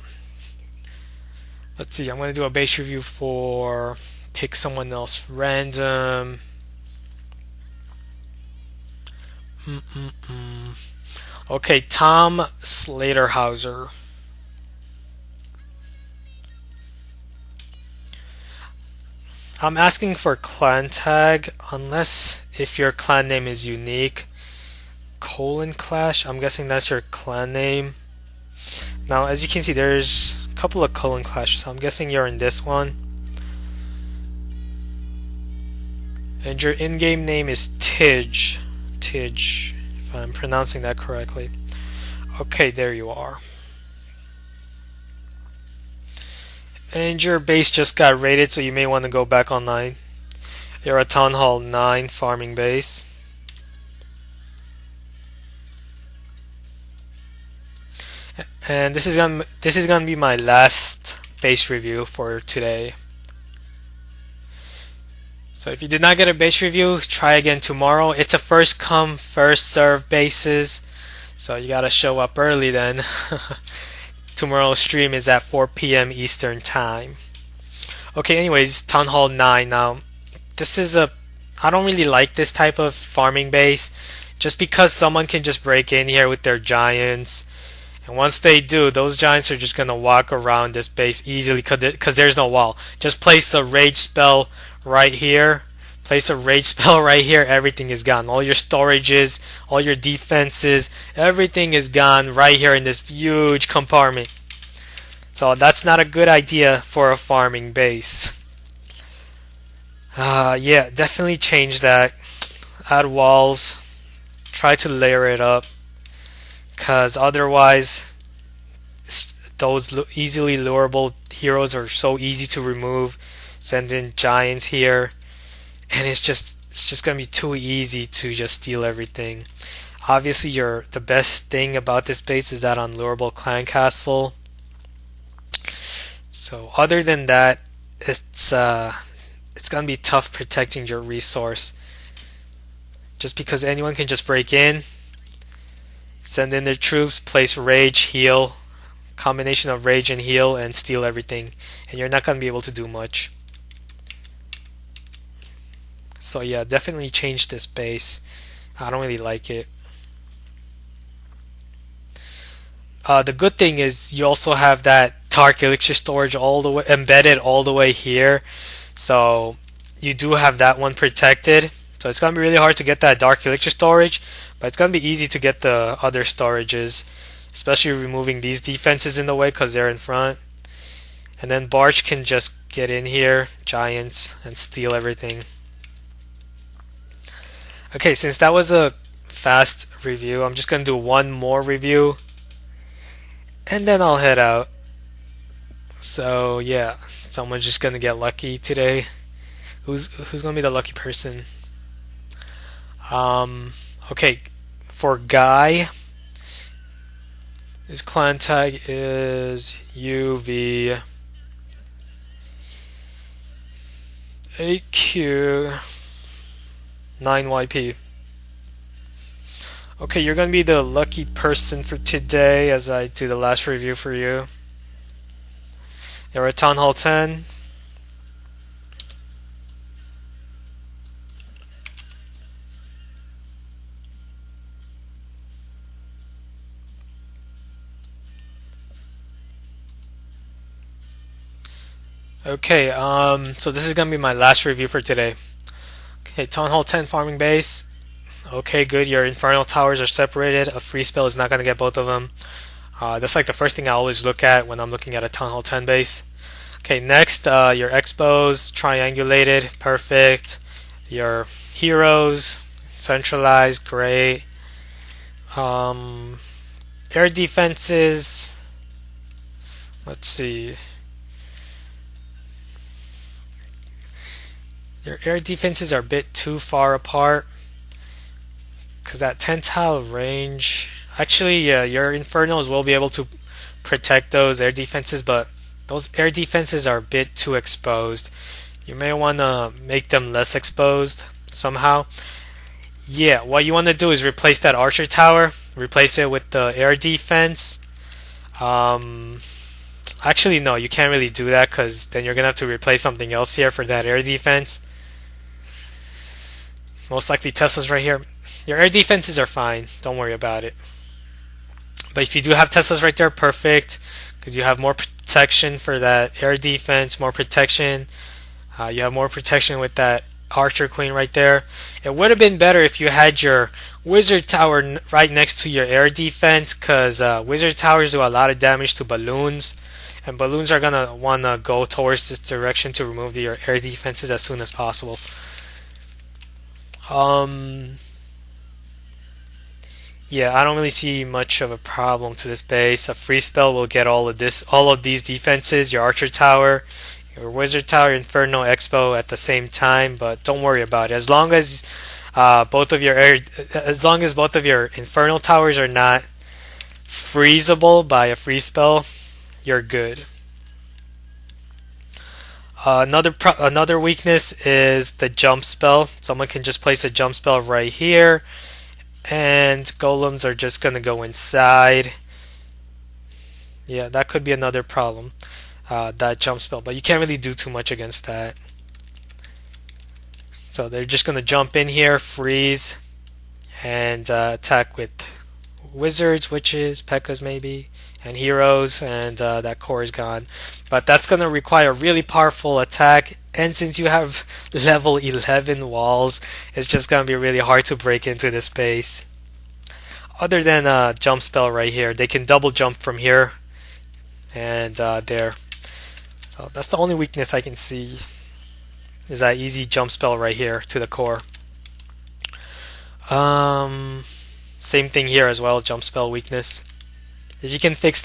Speaker 1: let's see. I'm going to do a base review for pick someone else random. Okay, Tom Slaterhauser. I'm asking for clan tag unless if your clan name is unique. Colon Clash, I'm guessing that's your clan name. Now as you can see, there's a couple of colon clashes, so I'm guessing you're in this one. And your in-game name is Tidge, if I'm pronouncing that correctly. Okay, there you are. And your base just got raided, so you may want to go back online. You're a Town Hall 9 farming base. And this is gonna be my last base review for today. So if you did not get a base review, try again tomorrow. It's a first come, first serve basis, so you gotta show up early then. Tomorrow's stream is at 4 p.m. Eastern Time. Okay, anyways, Town Hall 9. Now, I don't really like this type of farming base, just because someone can just break in here with their giants. And once they do, those giants are just going to walk around this base easily because there's no wall. Just place a rage spell right here. Place a rage spell right here. Everything is gone. All your storages, all your defenses, everything is gone right here in this huge compartment. So that's not a good idea for a farming base. Yeah, definitely change that. Add walls. Try to layer it up. Because otherwise, those easily lurable heroes are so easy to remove. Send in giants here. And it's just gonna be too easy to just steal everything. Obviously, the best thing about this base is that unlurable clan castle. So other than that, it's gonna be tough protecting your resource. Just because anyone can just break in, send in their troops, place rage, heal, combination of rage and heal, and steal everything, and you're not gonna be able to do much. So yeah, definitely change this base. I don't really like it. The good thing is you also have that dark elixir storage all the way embedded all the way here, so you do have that one protected. So it's gonna be really hard to get that dark elixir storage, but it's gonna be easy to get the other storages, especially removing these defenses in the way because they're in front. And then Barch can just get in here, giants, and steal everything. Okay, since that was a fast review, I'm just gonna do one more review and then I'll head out. So yeah, someone's just gonna get lucky today. Who's gonna be the lucky person? Okay, for Guy, his clan tag is UV 8Q 9YP. Okay, you're gonna be the lucky person for today as I do the last review for you. You're at Town Hall 10. Okay, so this is gonna be my last review for today. Okay, Town Hall 10 farming base. Okay, good. Your infernal towers are separated. A free spell is not gonna get both of them. That's like the first thing I always look at when I'm looking at a Town Hall 10 base. Okay, next, your expos triangulated, perfect. Your heroes centralized, great. Um, Air defenses. Let's see. Your air defenses are a bit too far apart because that 10 tile range. Actually, yeah, your infernals will be able to protect those air defenses, but those air defenses are a bit too exposed. You may want to make them less exposed somehow. Yeah, what you want to do is replace that archer tower, replace it with the air defense. Um, Actually, no, you can't really do that because then you're gonna have to replace something else here for that air defense. Most likely Tesla's right here. Your air defenses are fine. Don't worry about it. But if you do have Teslas right there, perfect. Because you have more protection for that air defense, more protection. You have more protection with that Archer Queen right there. It would have been better if you had your Wizard Tower right next to your air defense, because Wizard Towers do a lot of damage to balloons. And balloons are going to want to go towards this direction to remove your air defenses as soon as possible. Um, Yeah, I don't really see much of a problem to this base. A free spell will get all of these defenses, your Archer Tower, your Wizard Tower, Inferno, Expo at the same time, but don't worry about it. As long as both of your Infernal Towers are not freezable by a free spell, you're good. Another weakness is the jump spell. Someone can just place a jump spell right here, and golems are just gonna go inside. Yeah, that could be another problem. That jump spell, but you can't really do too much against that. So they're just gonna jump in here, freeze, and attack with wizards, witches, pekkas maybe, and heroes, and that core is gone. But that's gonna require a really powerful attack. And since you have level 11 walls, it's just gonna be really hard to break into this base. Other than jump spell right here, they can double jump from here and there. So that's the only weakness I can see, is that easy jump spell right here to the core. Um, Same thing here as well, jump spell weakness. If you can fix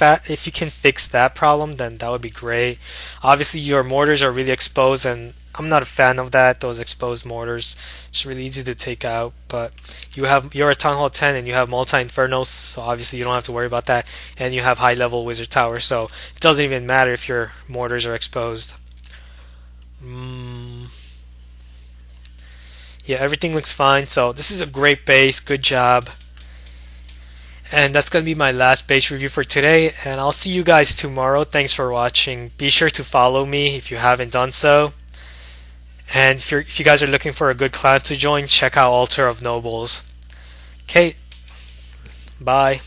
Speaker 1: that problem, then that would be great. Obviously, your mortars are really exposed, and I'm not a fan of that. Those exposed mortars, it's really easy to take out. But you're a Town Hall 10, and you have multi infernos, so obviously you don't have to worry about that. And you have high level wizard tower, so it doesn't even matter if your mortars are exposed. Mm, yeah, everything looks fine. So this is a great base. Good job. And that's going to be my last base review for today, and I'll see you guys tomorrow. Thanks for watching. Be sure to follow me if you haven't done so. And if you guys are looking for a good clan to join, check out Altar of Nobles. Okay, bye.